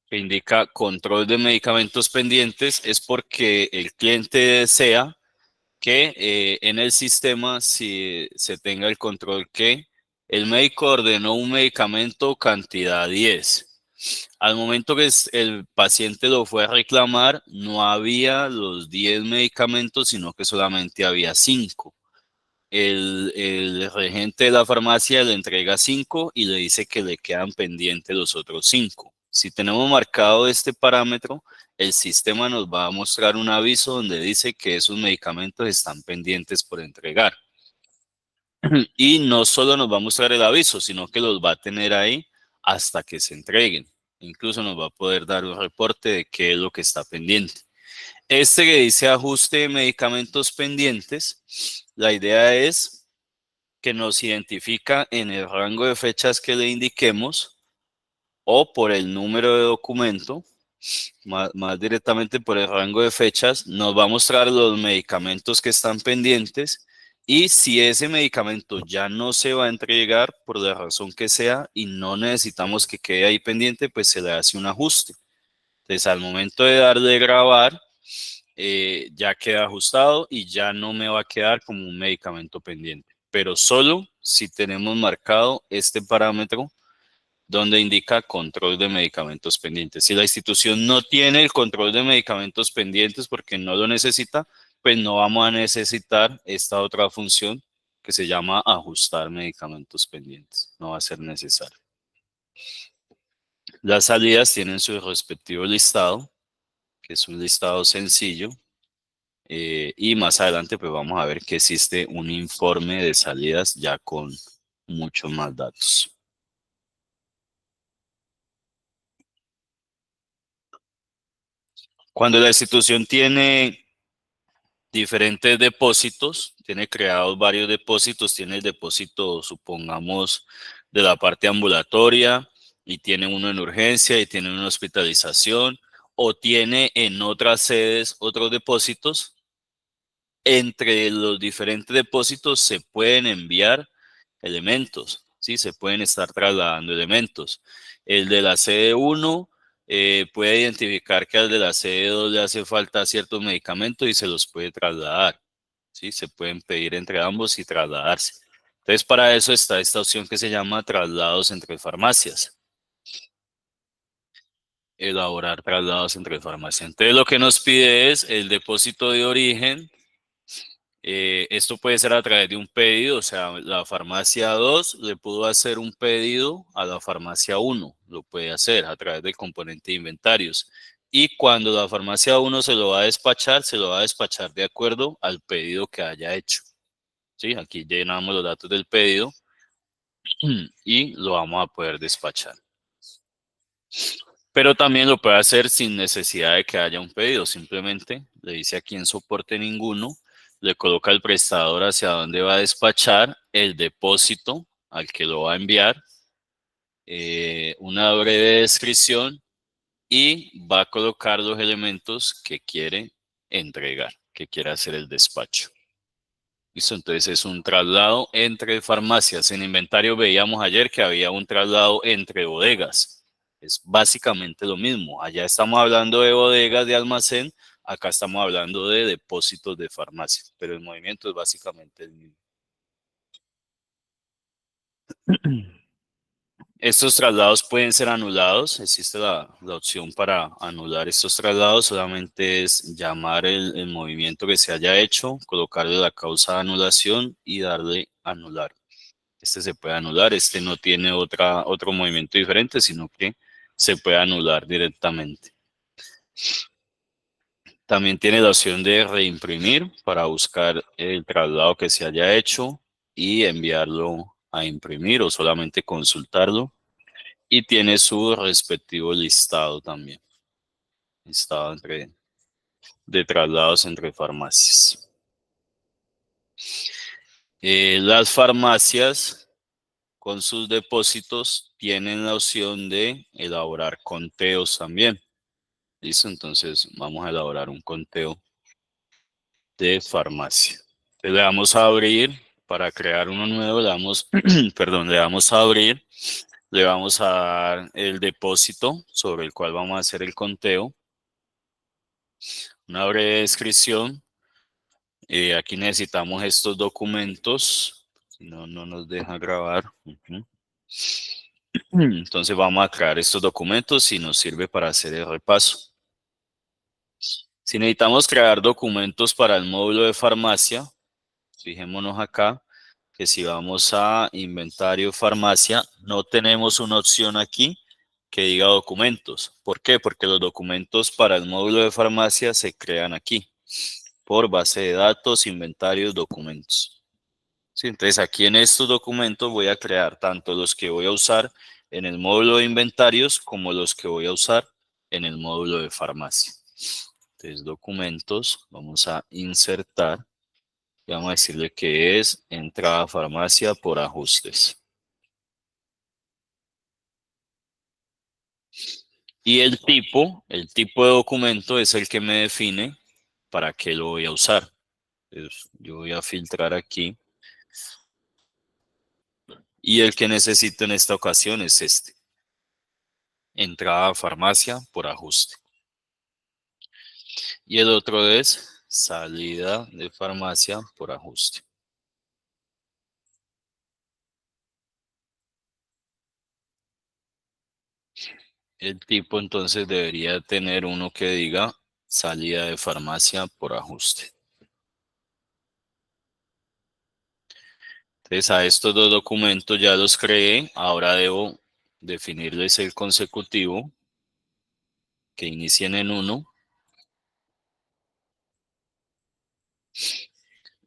que indica control de medicamentos pendientes, es porque el cliente desea que en el sistema se tenga el control que el médico ordenó un medicamento cantidad 10. Al momento que el paciente lo fue a reclamar, no había los 10 medicamentos, sino que solamente había 5. el regente de la farmacia le entrega 5 y le dice que le quedan pendientes los otros 5. Si tenemos marcado este parámetro, el sistema nos va a mostrar un aviso donde dice que esos medicamentos están pendientes por entregar. Y no solo nos va a mostrar el aviso, sino que los va a tener ahí hasta que se entreguen. Incluso nos va a poder dar un reporte de qué es lo que está pendiente. Este que dice ajuste de medicamentos pendientes, la idea es que nos identifica en el rango de fechas que le indiquemos o por el número de documento, más directamente por el rango de fechas, nos va a mostrar los medicamentos que están pendientes y si ese medicamento ya no se va a entregar por la razón que sea y no necesitamos que quede ahí pendiente, pues se le hace un ajuste. Entonces, al momento de darle grabar, ya queda ajustado y ya no me va a quedar como un medicamento pendiente, pero solo si tenemos marcado este parámetro donde indica control de medicamentos pendientes. Si la institución no tiene el control de medicamentos pendientes porque no lo necesita, pues no vamos a necesitar esta otra función que se llama ajustar medicamentos pendientes. No va a ser necesario. Las salidas tienen su respectivo listado, que es un listado sencillo. Y más adelante pues vamos a ver que existe un informe de salidas ya con muchos más datos. Cuando la institución tiene diferentes depósitos, tiene creados varios depósitos, tiene el depósito, supongamos, de la parte ambulatoria y tiene uno en urgencia y tiene una hospitalización o tiene en otras sedes otros depósitos. Entre los diferentes depósitos se pueden enviar elementos, ¿sí? Se pueden estar trasladando elementos. El de la sede 1 puede identificar que al de la sede 2 le hace falta ciertos medicamentos y se los puede trasladar, ¿sí? Se pueden pedir entre ambos y trasladarse. Entonces, para eso está esta opción que se llama traslados entre farmacias. Elaborar traslados entre farmacias. Entonces, lo que nos pide es el depósito de origen. Esto puede ser a través de un pedido, o sea, la farmacia 2 le pudo hacer un pedido a la farmacia 1, lo puede hacer a través del componente de inventarios. Y cuando la farmacia 1 se lo va a despachar, se lo va a despachar de acuerdo al pedido que haya hecho. ¿Sí? Aquí llenamos los datos del pedido y lo vamos a poder despachar. Pero también lo puede hacer sin necesidad de que haya un pedido. Simplemente le dice aquí en soporte ninguno, le coloca el prestador hacia dónde va a despachar, el depósito al que lo va a enviar, una breve descripción y va a colocar los elementos que quiere entregar, que quiere hacer el despacho. Listo, entonces es un traslado entre farmacias. En inventario veíamos ayer que había un traslado entre bodegas. Es básicamente lo mismo. Allá estamos hablando de bodegas de almacén, acá estamos hablando de depósitos de farmacia, pero el movimiento es básicamente el mismo. Estos traslados pueden ser anulados, existe la opción para anular estos traslados, solamente es llamar el movimiento que se haya hecho, colocarle la causa de anulación y darle anular. Este se puede anular, este no tiene otro movimiento diferente, sino que se puede anular directamente. También tiene la opción de reimprimir para buscar el traslado que se haya hecho y enviarlo a imprimir o solamente consultarlo. Y tiene su respectivo listado también, listado de traslados entre farmacias. Las farmacias con sus depósitos tienen la opción de elaborar conteos también. ¿Listo? Entonces vamos a elaborar un conteo de farmacia. Entonces, le damos a abrir para crear uno nuevo, le damos, perdón, le damos a abrir, le vamos a dar el depósito sobre el cual vamos a hacer el conteo, una breve descripción. Aquí necesitamos estos documentos, si no, no nos deja grabar. Entonces vamos a crear estos documentos y nos sirve para hacer el repaso. Si necesitamos crear documentos para el módulo de farmacia, Fijémonos acá que si vamos a inventario farmacia, no tenemos una opción aquí que diga documentos. ¿Por qué? Porque los documentos para el módulo de farmacia se crean aquí, por base de datos, inventarios, documentos. Sí, entonces aquí en estos documentos voy a crear tanto los que voy a usar en el módulo de inventarios como los que voy a usar en el módulo de farmacia. Entonces documentos, vamos a insertar y vamos a decirle que es entrada a farmacia por ajustes. Y el tipo de documento es el que me define para qué lo voy a usar. Entonces, yo voy a filtrar aquí y el que necesito en esta ocasión es este. Entrada a farmacia por ajuste. Y el otro es salida de farmacia por ajuste. El tipo entonces debería tener uno que diga salida de farmacia por ajuste. Entonces a estos dos documentos ya los creé. Ahora debo definirles el consecutivo que inicien en uno.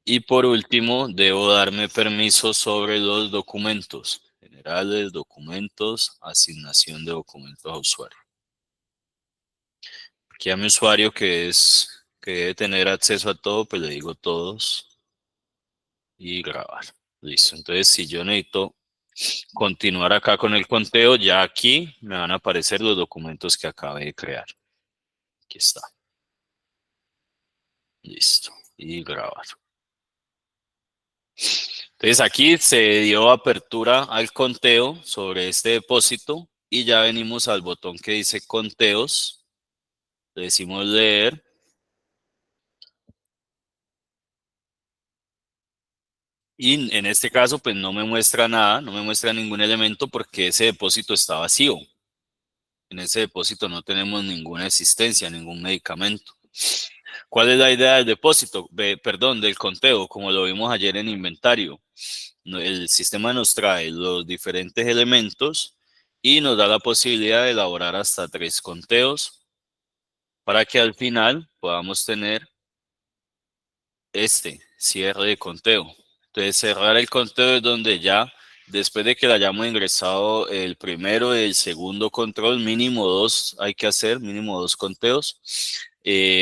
Y por último, debo darme permiso sobre los documentos generales, documentos, asignación de documentos a usuario. Aquí a mi usuario que debe tener acceso a todo, pues le digo todos y grabar. Listo. Entonces, si yo necesito continuar acá con el conteo, ya aquí me van a aparecer los documentos que acabé de crear. Aquí está. Listo. Y grabar. Entonces aquí se dio apertura al conteo sobre este depósito y ya venimos al botón que dice conteos. Le decimos leer y en este caso pues no me muestra nada, no me muestra ningún elemento porque ese depósito está vacío. En ese depósito no tenemos ninguna existencia, ningún medicamento. ¿Cuál es la idea del depósito? Perdón, del conteo, como lo vimos ayer en inventario. El sistema nos trae los diferentes elementos y nos da la posibilidad de elaborar hasta 3 conteos para que al final podamos tener este cierre de conteo. Entonces, cerrar el conteo es donde ya, después de que le hayamos ingresado el primero y el segundo control, mínimo 2 hay que hacer, mínimo 2 conteos.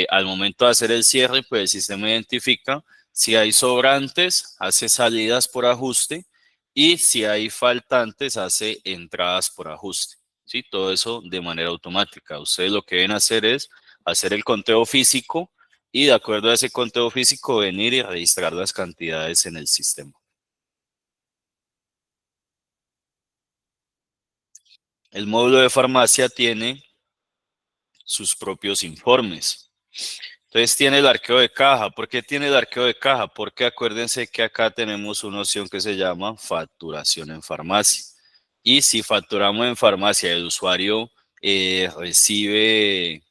Al momento de hacer el cierre, pues el sistema identifica si hay sobrantes, hace salidas por ajuste y si hay faltantes, hace entradas por ajuste. ¿Sí? Todo eso de manera automática. Ustedes lo que deben hacer es hacer el conteo físico y de acuerdo a ese conteo físico venir y registrar las cantidades en el sistema. El módulo de farmacia tiene sus propios informes. Entonces tiene el arqueo de caja. ¿Por qué tiene el arqueo de caja? Porque acuérdense que acá tenemos una opción que se llama facturación en farmacia. Y si facturamos en farmacia y el usuario recibe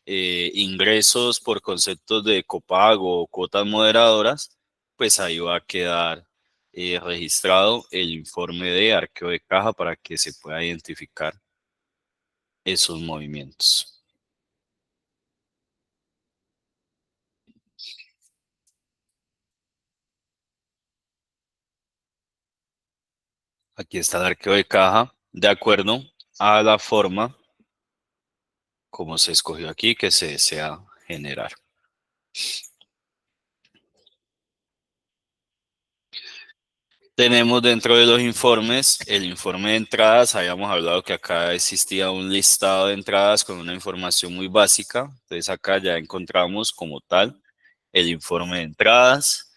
ingresos por conceptos de copago o cuotas moderadoras, pues ahí va a quedar registrado el informe de arqueo de caja para que se pueda identificar esos movimientos. Aquí está el arqueo de caja de acuerdo a la forma como se escogió aquí que se desea generar. Tenemos dentro de los informes el informe de entradas. Habíamos hablado que acá existía un listado de entradas con una información muy básica. Entonces acá ya encontramos como tal el informe de entradas.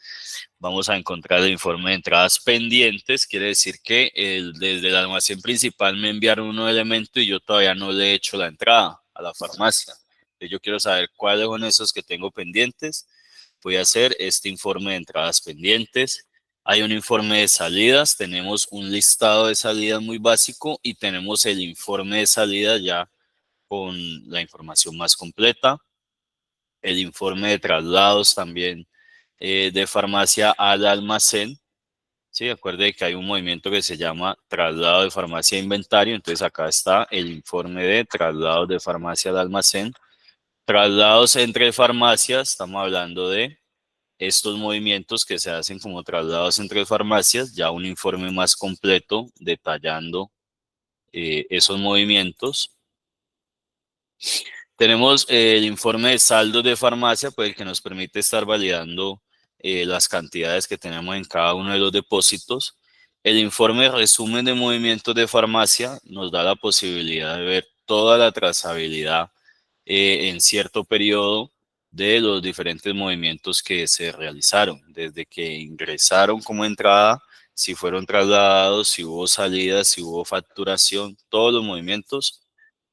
Vamos a encontrar el informe de entradas pendientes. Quiere decir que desde el almacén principal me enviaron un elemento y yo todavía no le he hecho la entrada a la farmacia. Entonces yo quiero saber cuáles son esos que tengo pendientes. Voy a hacer este informe de entradas pendientes. Hay un informe de salidas, tenemos un listado de salidas muy básico y tenemos el informe de salida ya con la información más completa. El informe de traslados también de farmacia al almacén. Sí, acuerde que hay un movimiento que se llama traslado de farmacia a inventario. Entonces acá está el informe de traslado de farmacia al almacén. Traslados entre farmacias, estamos hablando de estos movimientos que se hacen como traslados entre farmacias, ya un informe más completo detallando esos movimientos. Tenemos el informe de saldo de farmacia, pues el que nos permite estar validando las cantidades que tenemos en cada uno de los depósitos. El informe de resumen de movimientos de farmacia nos da la posibilidad de ver toda la trazabilidad en cierto periodo de los diferentes movimientos que se realizaron, desde que ingresaron como entrada, si fueron trasladados, si hubo salidas, si hubo facturación, todos los movimientos.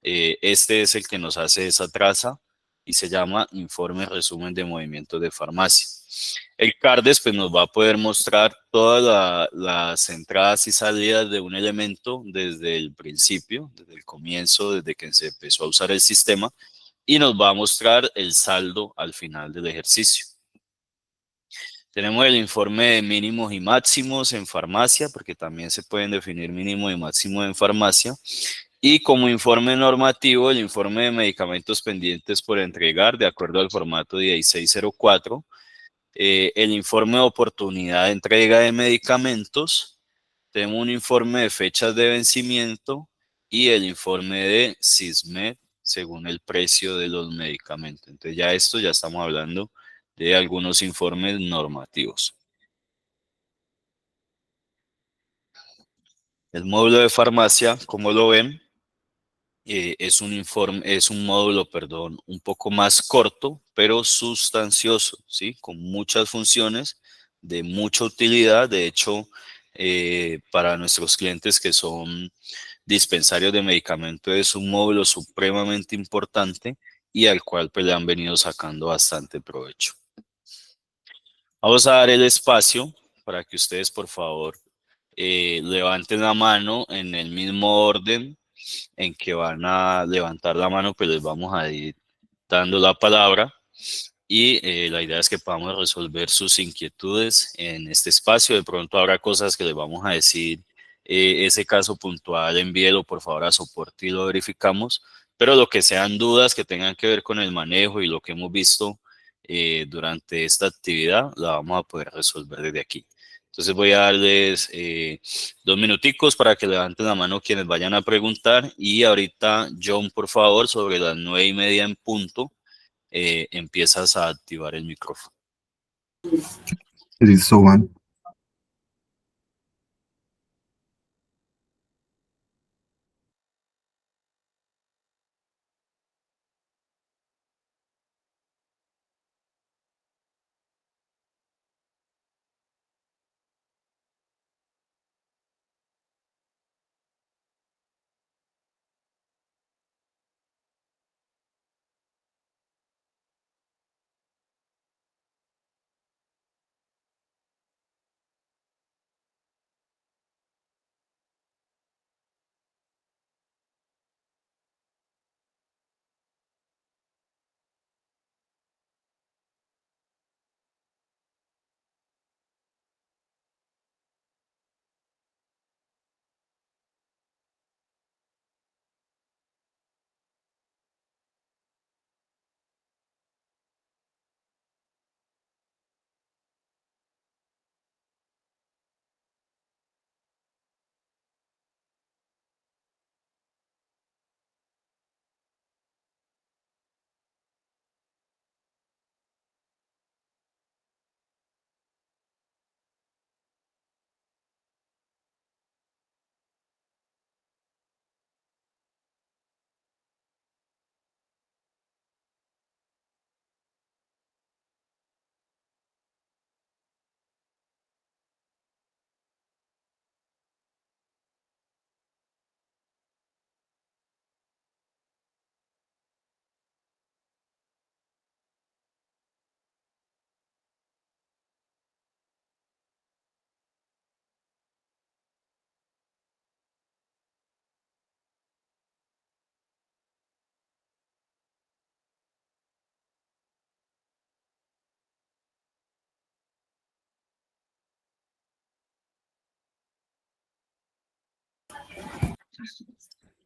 Este es el que nos hace esa traza y se llama informe resumen de movimientos de farmacia. El CARDES pues, nos va a poder mostrar todas las entradas y salidas de un elemento desde el principio, desde el comienzo, desde que se empezó a usar el sistema, y nos va a mostrar el saldo al final del ejercicio. Tenemos el informe de mínimos y máximos en farmacia, porque también se pueden definir mínimo y máximo en farmacia. Y como informe normativo, el informe de medicamentos pendientes por entregar, de acuerdo al formato 1604. El informe de oportunidad de entrega de medicamentos. Tenemos un informe de fechas de vencimiento y el informe de SISMED según el precio de los medicamentos. Entonces ya esto ya estamos hablando de algunos informes normativos. El módulo de farmacia, como lo ven, es un módulo, perdón, un poco más corto, pero sustancioso, ¿sí? Con muchas funciones de mucha utilidad. De hecho, para nuestros clientes que son dispensarios de medicamentos es un módulo supremamente importante y al cual pues, le han venido sacando bastante provecho. Vamos a dar el espacio para que ustedes, por favor, levanten la mano en el mismo orden en que van a levantar la mano, pues les vamos a ir dando la palabra y la idea es que podamos resolver sus inquietudes en este espacio. De pronto habrá cosas que les vamos a decir, ese caso puntual, envíelo por favor a soporte y lo verificamos, pero lo que sean dudas que tengan que ver con el manejo y lo que hemos visto durante esta actividad, la vamos a poder resolver desde aquí. Entonces voy a darles 2 minuticos para que levanten la mano quienes vayan a preguntar y ahorita, John, por favor, sobre las 9:30 en punto, empiezas a activar el micrófono. Listo, Juan.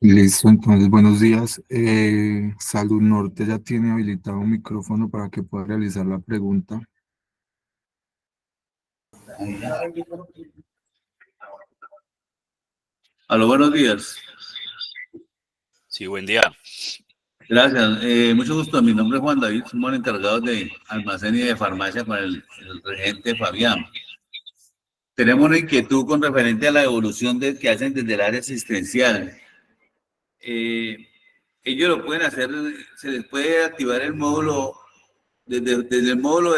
Listo, entonces buenos días. Salud Norte ya tiene habilitado un micrófono para que pueda realizar la pregunta. Aló, buenos días. Sí, buen día. Gracias. Mucho gusto. Mi nombre es Juan David, somos encargados de almacén y de farmacia con el regente Fabián. Tenemos una inquietud con referente a la evolución que hacen desde el área asistencial. Eh, Ellos lo pueden hacer, se les puede activar el módulo, desde el módulo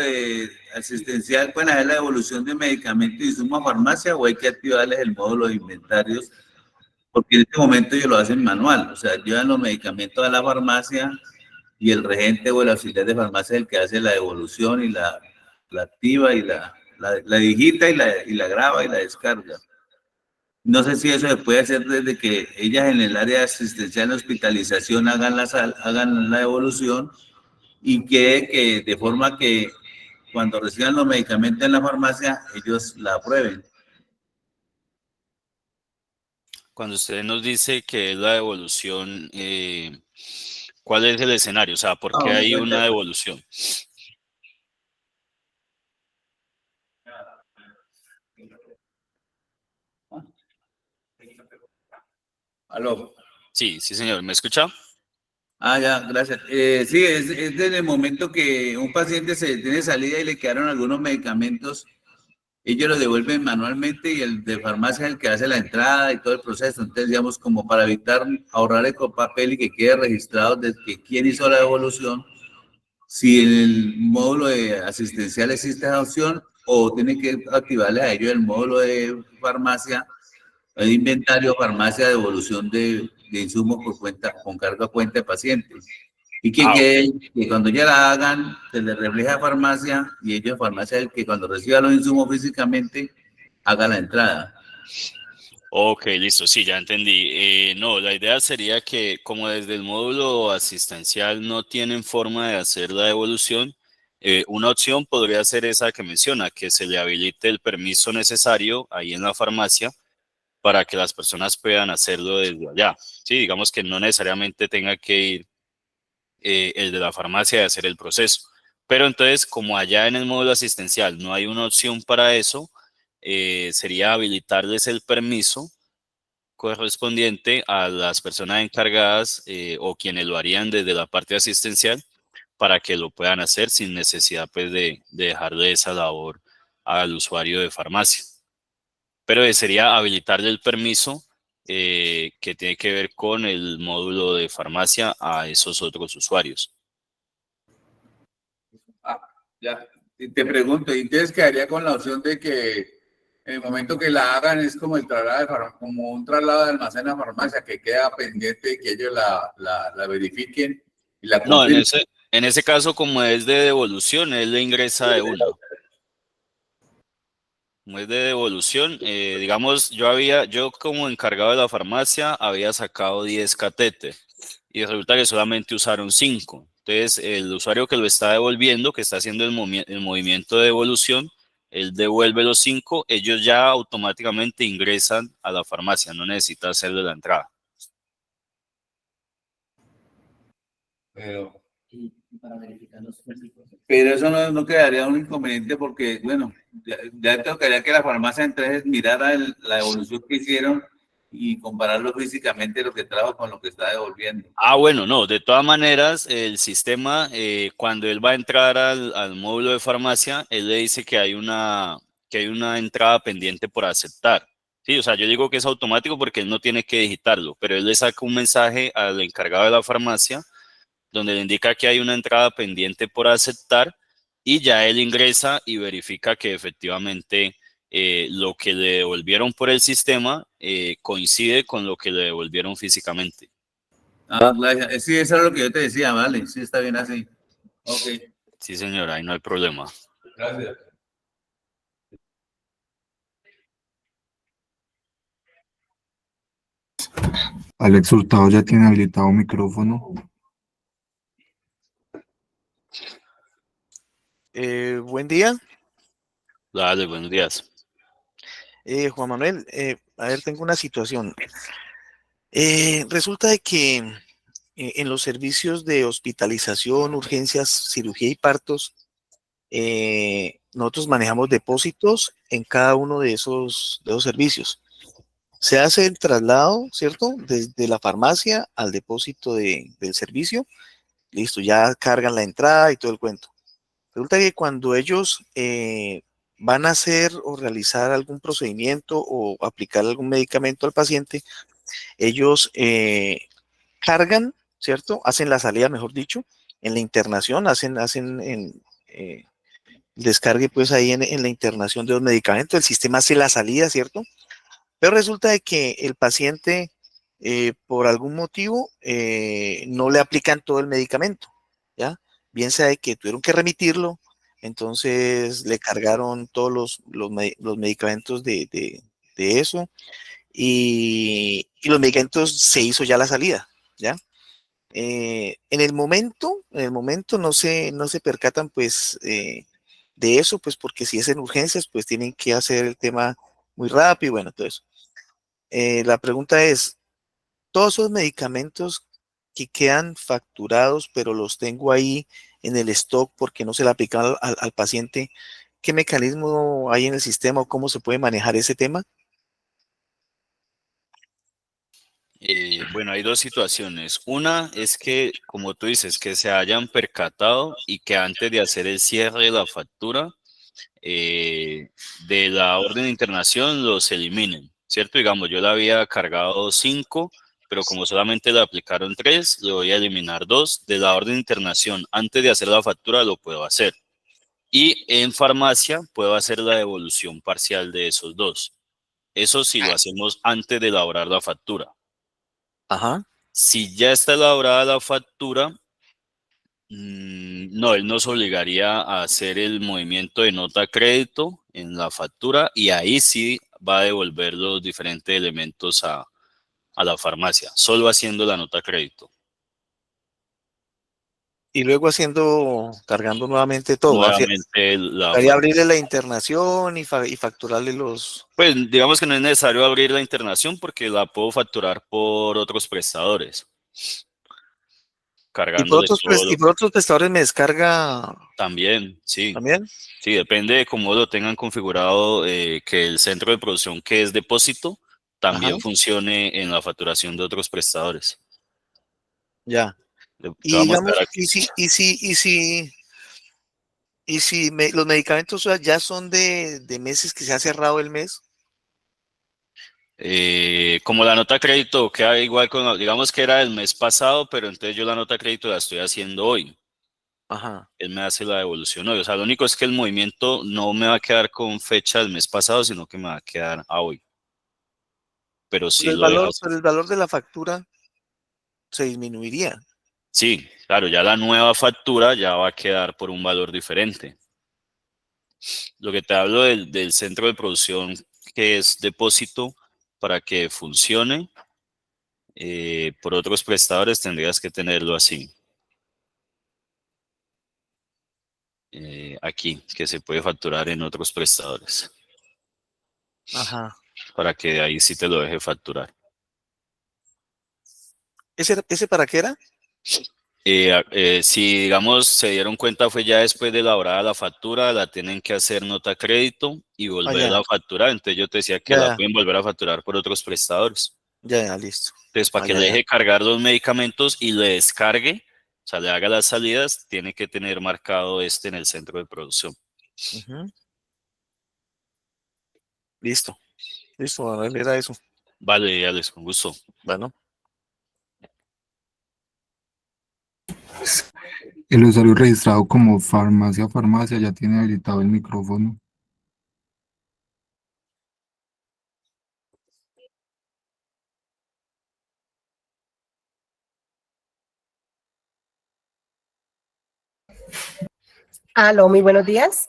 asistencial, pueden hacer la evolución de medicamentos y suma farmacia o hay que activarles el módulo de inventarios, porque en este momento ellos lo hacen manual, o sea, llevan los medicamentos a la farmacia y el regente o el auxiliar de farmacia es el que hace la evolución y la activa y la digita y la graba y la descarga. No sé si eso se puede hacer desde que ellas en el área asistencial de hospitalización hagan la evolución y que de forma que cuando reciban los medicamentos en la farmacia, ellos la aprueben. Cuando usted nos dice que es la devolución, ¿cuál es el escenario? O sea, ¿por qué Me hay cuenta. una devolución? Aló. Sí, sí, señor. ¿Me escucha? Ya, gracias. Sí, es desde el momento que un paciente se tiene salida y le quedaron algunos medicamentos, ellos los devuelven manualmente y el de farmacia es el que hace la entrada y todo el proceso. Entonces, digamos, como para evitar ahorrar el papel y que quede registrado de que quién hizo la devolución, si en el módulo de asistencial existe esa opción o tiene que activarles a ellos el módulo de farmacia, el inventario, farmacia, devolución de insumos por cuenta, con cargo a cuenta de paciente. Y Ah, ok. que cuando ya la hagan, se les refleja a farmacia y ellos, farmacia, el que cuando reciba los insumos físicamente, haga la entrada. Ok, listo, sí, ya entendí. No, la idea sería que como desde el módulo asistencial no tienen forma de hacer la devolución, una opción podría ser esa que menciona, que se le habilite el permiso necesario ahí en la farmacia para que las personas puedan hacerlo desde allá. Sí, digamos que no necesariamente tenga que ir el de la farmacia a hacer el proceso. Pero entonces, como allá en el módulo asistencial no hay una opción para eso, sería habilitarles el permiso correspondiente a las personas encargadas o quienes lo harían desde la parte asistencial para que lo puedan hacer sin necesidad pues, de dejarle esa labor al usuario de farmacia. Pero sería habilitarle el permiso que tiene que ver con el módulo de farmacia a esos otros usuarios. Ah, ya. Y te pregunto, ¿y entonces quedaría con la opción de que en el momento que la hagan es como el traslado como un traslado de almacén a farmacia que queda pendiente que ellos la verifiquen y la No, confirmen? en ese caso, como es de devolución, él le ingresa de una. Como es de devolución, digamos, yo como encargado de la farmacia había sacado 10 catéteres y resulta que solamente usaron 5. Entonces, el usuario que lo está devolviendo, que está haciendo el movimiento de devolución, él devuelve los 5, ellos ya automáticamente ingresan a la farmacia, no necesita hacerle la entrada. Pero, pero eso no quedaría un inconveniente porque, bueno, ya tocaría que la farmacia entonces mirara la evolución que hicieron y compararlo físicamente lo que trajo con lo que está devolviendo. Ah, bueno, no, de todas maneras, el sistema, cuando él va a entrar al módulo de farmacia, él le dice que hay una entrada pendiente por aceptar. Sí, o sea, yo digo que es automático porque él no tiene que digitarlo, pero él le saca un mensaje al encargado de la farmacia donde le indica que hay una entrada pendiente por aceptar y ya él ingresa y verifica que efectivamente lo que le devolvieron por el sistema coincide con lo que le devolvieron físicamente. Gracias. Sí, eso es lo que yo te decía, vale, sí, está bien así. Ok, Sí, señora, ahí no hay problema. gracias. Alex Hurtado ya tiene habilitado un micrófono. Buen día, Dale, buenos días. Juan Manuel. A ver, tengo una situación. Resulta de que en los servicios de hospitalización, urgencias, cirugía y partos, nosotros manejamos depósitos en cada uno de esos servicios. Se hace el traslado, ¿cierto? Desde la farmacia al depósito del servicio. Listo, ya cargan la entrada y todo el cuento. Resulta que cuando ellos van a hacer o realizar algún procedimiento o aplicar algún medicamento al paciente, ellos cargan, ¿cierto? Hacen la salida, mejor dicho, en la internación, hacen descargue pues ahí en la internación de los medicamentos, el sistema hace la salida, ¿cierto? Pero resulta de que el paciente, por algún motivo, no le aplican todo el medicamento, ¿ya? Bien sea de que tuvieron que remitirlo, entonces le cargaron todos los medicamentos de eso y los medicamentos se hizo ya la salida, ¿ya? En el momento no se percatan pues de eso, pues porque si es en urgencias, pues tienen que hacer el tema muy rápido, bueno, todo eso. La pregunta es, todos esos medicamentos que quedan facturados, pero los tengo ahí en el stock porque no se le aplican al paciente, ¿qué mecanismo hay en el sistema o cómo se puede manejar ese tema? Bueno, hay dos situaciones. Una es que, como tú dices, que se hayan percatado y que antes de hacer el cierre de la factura de la orden de internación los eliminen, ¿cierto? Digamos, yo le había cargado 5, pero como solamente le aplicaron 3, le voy a eliminar 2 de la orden de internación. Antes de hacer la factura lo puedo hacer. Y en farmacia puedo hacer la devolución parcial de esos 2. Eso si lo hacemos antes de elaborar la factura. Ajá. Si ya está elaborada la factura, no, él nos obligaría a hacer el movimiento de nota crédito en la factura y ahí sí va a devolver los diferentes elementos a la farmacia, solo haciendo la nota crédito. Y luego cargando nuevamente todo. Nuevamente la Tocaría factura. abrirle la internación y facturarle los... Pues digamos que no es necesario abrir la internación porque la puedo facturar por otros prestadores, cargándole todo Y lo por otros prestadores me descarga también, sí. también. Sí, depende de cómo lo tengan configurado, que el centro de producción que es depósito Ajá, también funcione en la facturación de otros prestadores. ya. Te Y voy a mostrar digamos, aquí. los medicamentos, o sea, ya son de meses que se ha cerrado el mes. Como la nota crédito queda igual con, digamos que era el mes pasado, pero entonces yo la nota crédito la estoy haciendo hoy. Ajá. Él me hace la devolución hoy. O sea, lo único es que el movimiento no me va a quedar con fecha del mes pasado, sino que me va a quedar a hoy. Pero sí lo deja así. Pero el valor de la factura se disminuiría. Sí, claro, ya la nueva factura ya va a quedar por un valor diferente. Lo que te hablo del centro de producción que es depósito para que funcione por otros prestadores tendrías que tenerlo así. Aquí, que se puede facturar en otros prestadores, Ajá. para que de ahí sí te lo deje facturar. ¿Ese para qué era? Si, digamos, se dieron cuenta fue ya después de elaborada la factura, la tienen que hacer nota crédito y Ah, volverla ya, a facturar. Entonces yo te decía que la ya, pueden volver a facturar por otros prestadores. ya, ya, listo. Entonces, para Ah, que ya, le ya. deje cargar los medicamentos y le descargue, o sea, le haga las salidas, tiene que tener marcado este en el centro de producción. Ujú. Listo, listo, Manuel, era eso. Vale, Alex, con gusto. Bueno. El usuario registrado como farmacia ya tiene habilitado el micrófono. Aló, muy buenos días.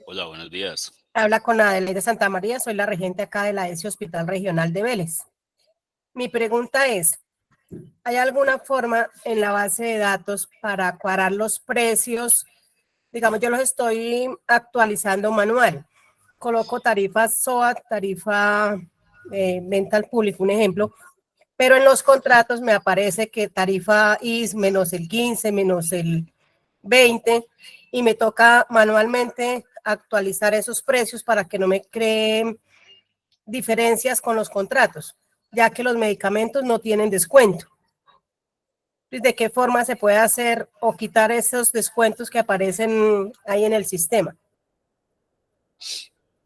Hola, buenos días. Habla con Adelaide Santa María, soy la regente acá de la ESI Hospital Regional de Vélez. Mi pregunta es, ¿hay alguna forma en la base de datos para cuadrar los precios? Digamos, yo los estoy actualizando manual. Coloco tarifa SOAT, tarifa venta al público, un ejemplo, pero en los contratos me aparece que tarifa IS menos el 15, menos el 20, y me toca manualmente actualizar esos precios para que no me creen diferencias con los contratos, ya que los medicamentos no tienen descuento. ¿De qué forma se puede hacer o quitar esos descuentos que aparecen ahí en el sistema?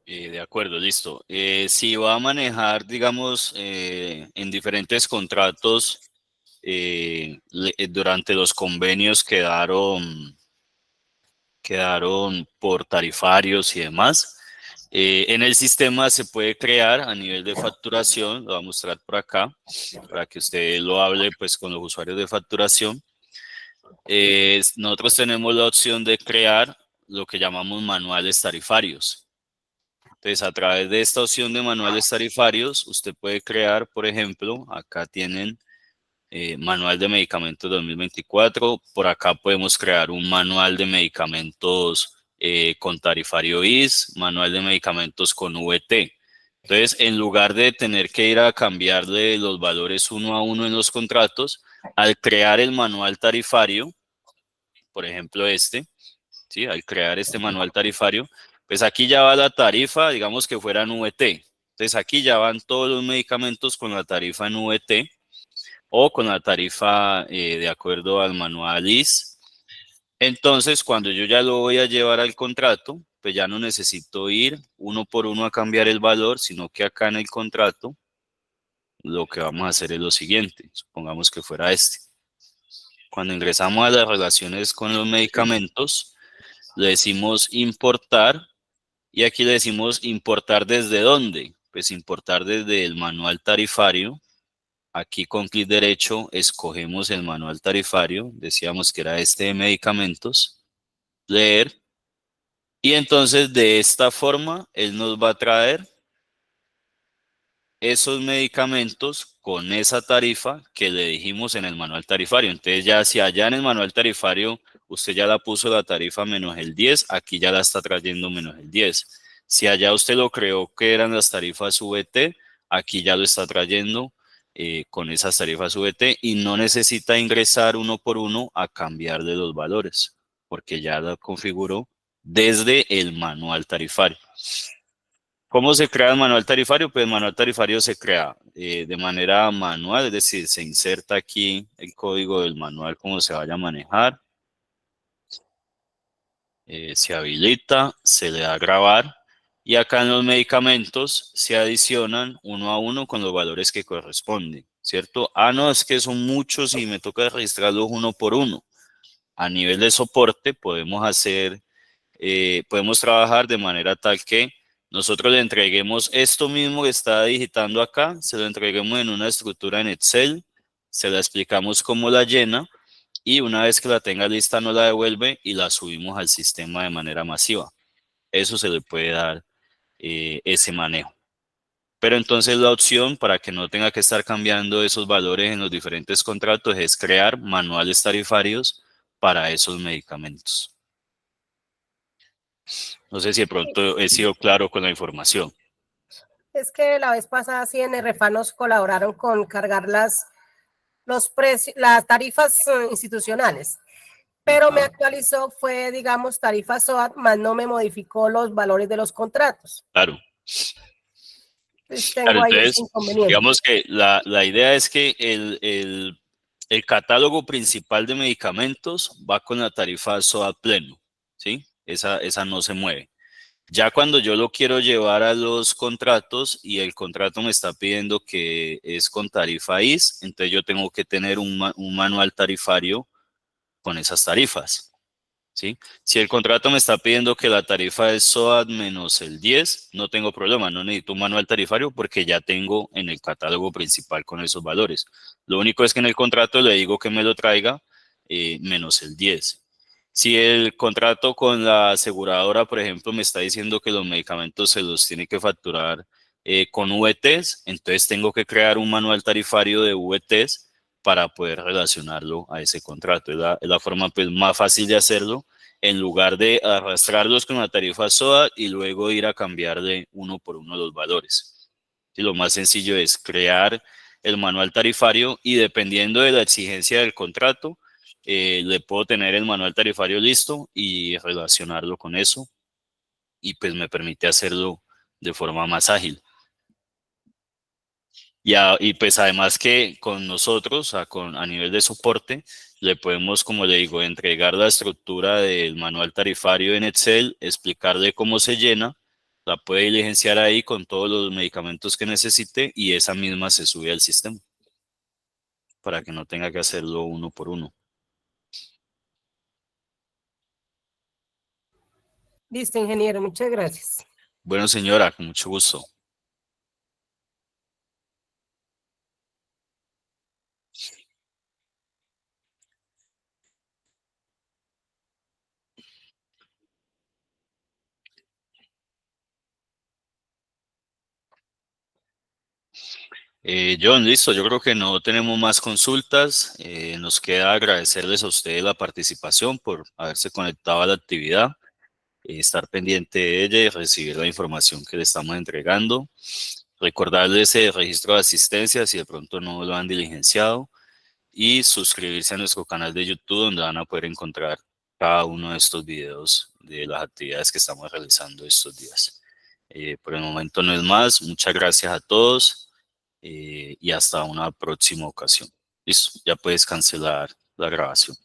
De acuerdo, listo. Si va a manejar, digamos, en diferentes contratos, durante los convenios quedaron por tarifarios y demás. En el sistema se puede crear a nivel de facturación, lo voy a mostrar por acá, para que usted lo hable pues con los usuarios de facturación. Nosotros tenemos la opción de crear lo que llamamos manuales tarifarios. Entonces, a través de esta opción de manuales tarifarios, usted puede crear, por ejemplo, acá tienen manual de medicamentos 2024, por acá podemos crear un manual de medicamentos con tarifario IS, manual de medicamentos con VT. Entonces, en lugar de tener que ir a cambiarle los valores uno a uno en los contratos, al crear el manual tarifario, por ejemplo ¿sí? Al crear este manual tarifario, pues aquí ya va la tarifa, digamos que fuera en VT. Entonces aquí ya van todos los medicamentos con la tarifa en VT o con la tarifa de acuerdo al manual IS. Entonces, cuando yo ya lo voy a llevar al contrato, pues ya no necesito ir uno por uno a cambiar el valor, sino que acá en el contrato lo que vamos a hacer es lo siguiente. Supongamos que fuera este. Cuando ingresamos a las relaciones con los medicamentos, le decimos importar y aquí le decimos importar desde dónde. Pues importar desde el manual tarifario. Aquí con clic derecho escogemos el manual tarifario, decíamos que era este de medicamentos, leer, y entonces de esta forma él nos va a traer esos medicamentos con esa tarifa que le dijimos en el manual tarifario. Entonces ya si allá en el manual tarifario usted ya la puso la tarifa menos el 10, aquí ya la está trayendo menos el 10. Si allá usted lo creó que eran las tarifas VT, aquí ya lo está trayendo con esas tarifas VT y no necesita ingresar uno por uno a cambiarle los valores, porque ya lo configuró desde el manual tarifario. ¿Cómo se crea el manual tarifario? Pues el manual tarifario se crea de manera manual, es decir, se inserta aquí el código del manual, cómo se vaya a manejar. Se habilita, se le da a grabar y acá en los medicamentos se adicionan uno a uno con los valores que corresponden, ¿cierto? Ah, no, es que son muchos y me toca registrarlos uno por uno. A nivel de soporte podemos trabajar de manera tal que nosotros le entreguemos esto mismo que está digitando acá, se lo entreguemos en una estructura en Excel, se la explicamos cómo la llena y una vez que la tenga lista nos la devuelve y la subimos al sistema de manera masiva. Eso se le puede dar ese manejo. Pero entonces la opción para que no tenga que estar cambiando esos valores en los diferentes contratos es crear manuales tarifarios para esos medicamentos. No sé si de pronto he sido claro con la información. Es que la vez pasada sí en RFA nos colaboraron con cargar los precios, las tarifas institucionales, pero me actualizó, fue, digamos, tarifa SOAT, más no me modificó los valores de los contratos. Claro. Pues tengo ahí ese inconveniente. Digamos que la idea es que el catálogo principal de medicamentos va con la tarifa SOAT pleno, ¿sí? Esa no se mueve. Ya cuando yo lo quiero llevar a los contratos y el contrato me está pidiendo que es con tarifa IS, entonces yo tengo que tener un manual tarifario con esas tarifas, ¿sí? Si el contrato me está pidiendo que la tarifa es SOAT menos el 10, no tengo problema, no necesito un manual tarifario porque ya tengo en el catálogo principal con esos valores. Lo único es que en el contrato le digo que me lo traiga menos el 10. Si el contrato con la aseguradora, por ejemplo, me está diciendo que los medicamentos se los tiene que facturar con VTs, entonces tengo que crear un manual tarifario de VTs para poder relacionarlo a ese contrato. Es la forma pues, más fácil de hacerlo, en lugar de arrastrarlos con la tarifa SOAT y luego ir a cambiarle uno por uno los valores. Y lo más sencillo es crear el manual tarifario y dependiendo de la exigencia del contrato, le puedo tener el manual tarifario listo y relacionarlo con eso, y pues me permite hacerlo de forma más ágil. Y pues además que con nosotros, a nivel de soporte, le podemos, como le digo, entregar la estructura del manual tarifario en Excel, explicarle cómo se llena, la puede diligenciar ahí con todos los medicamentos que necesite y esa misma se sube al sistema para que no tenga que hacerlo uno por uno. Listo, ingeniero, muchas gracias. Bueno, señora, con mucho gusto. John, listo, yo creo que no tenemos más consultas. Nos queda agradecerles a ustedes la participación por haberse conectado a la actividad, estar pendiente de ella y recibir la información que le estamos entregando. Recordarles el registro de asistencia si de pronto no lo han diligenciado y suscribirse a nuestro canal de YouTube donde van a poder encontrar cada uno de estos videos de las actividades que estamos realizando estos días. Por el momento no es más. Muchas gracias a todos y hasta una próxima ocasión. Listo, ya puedes cancelar la grabación.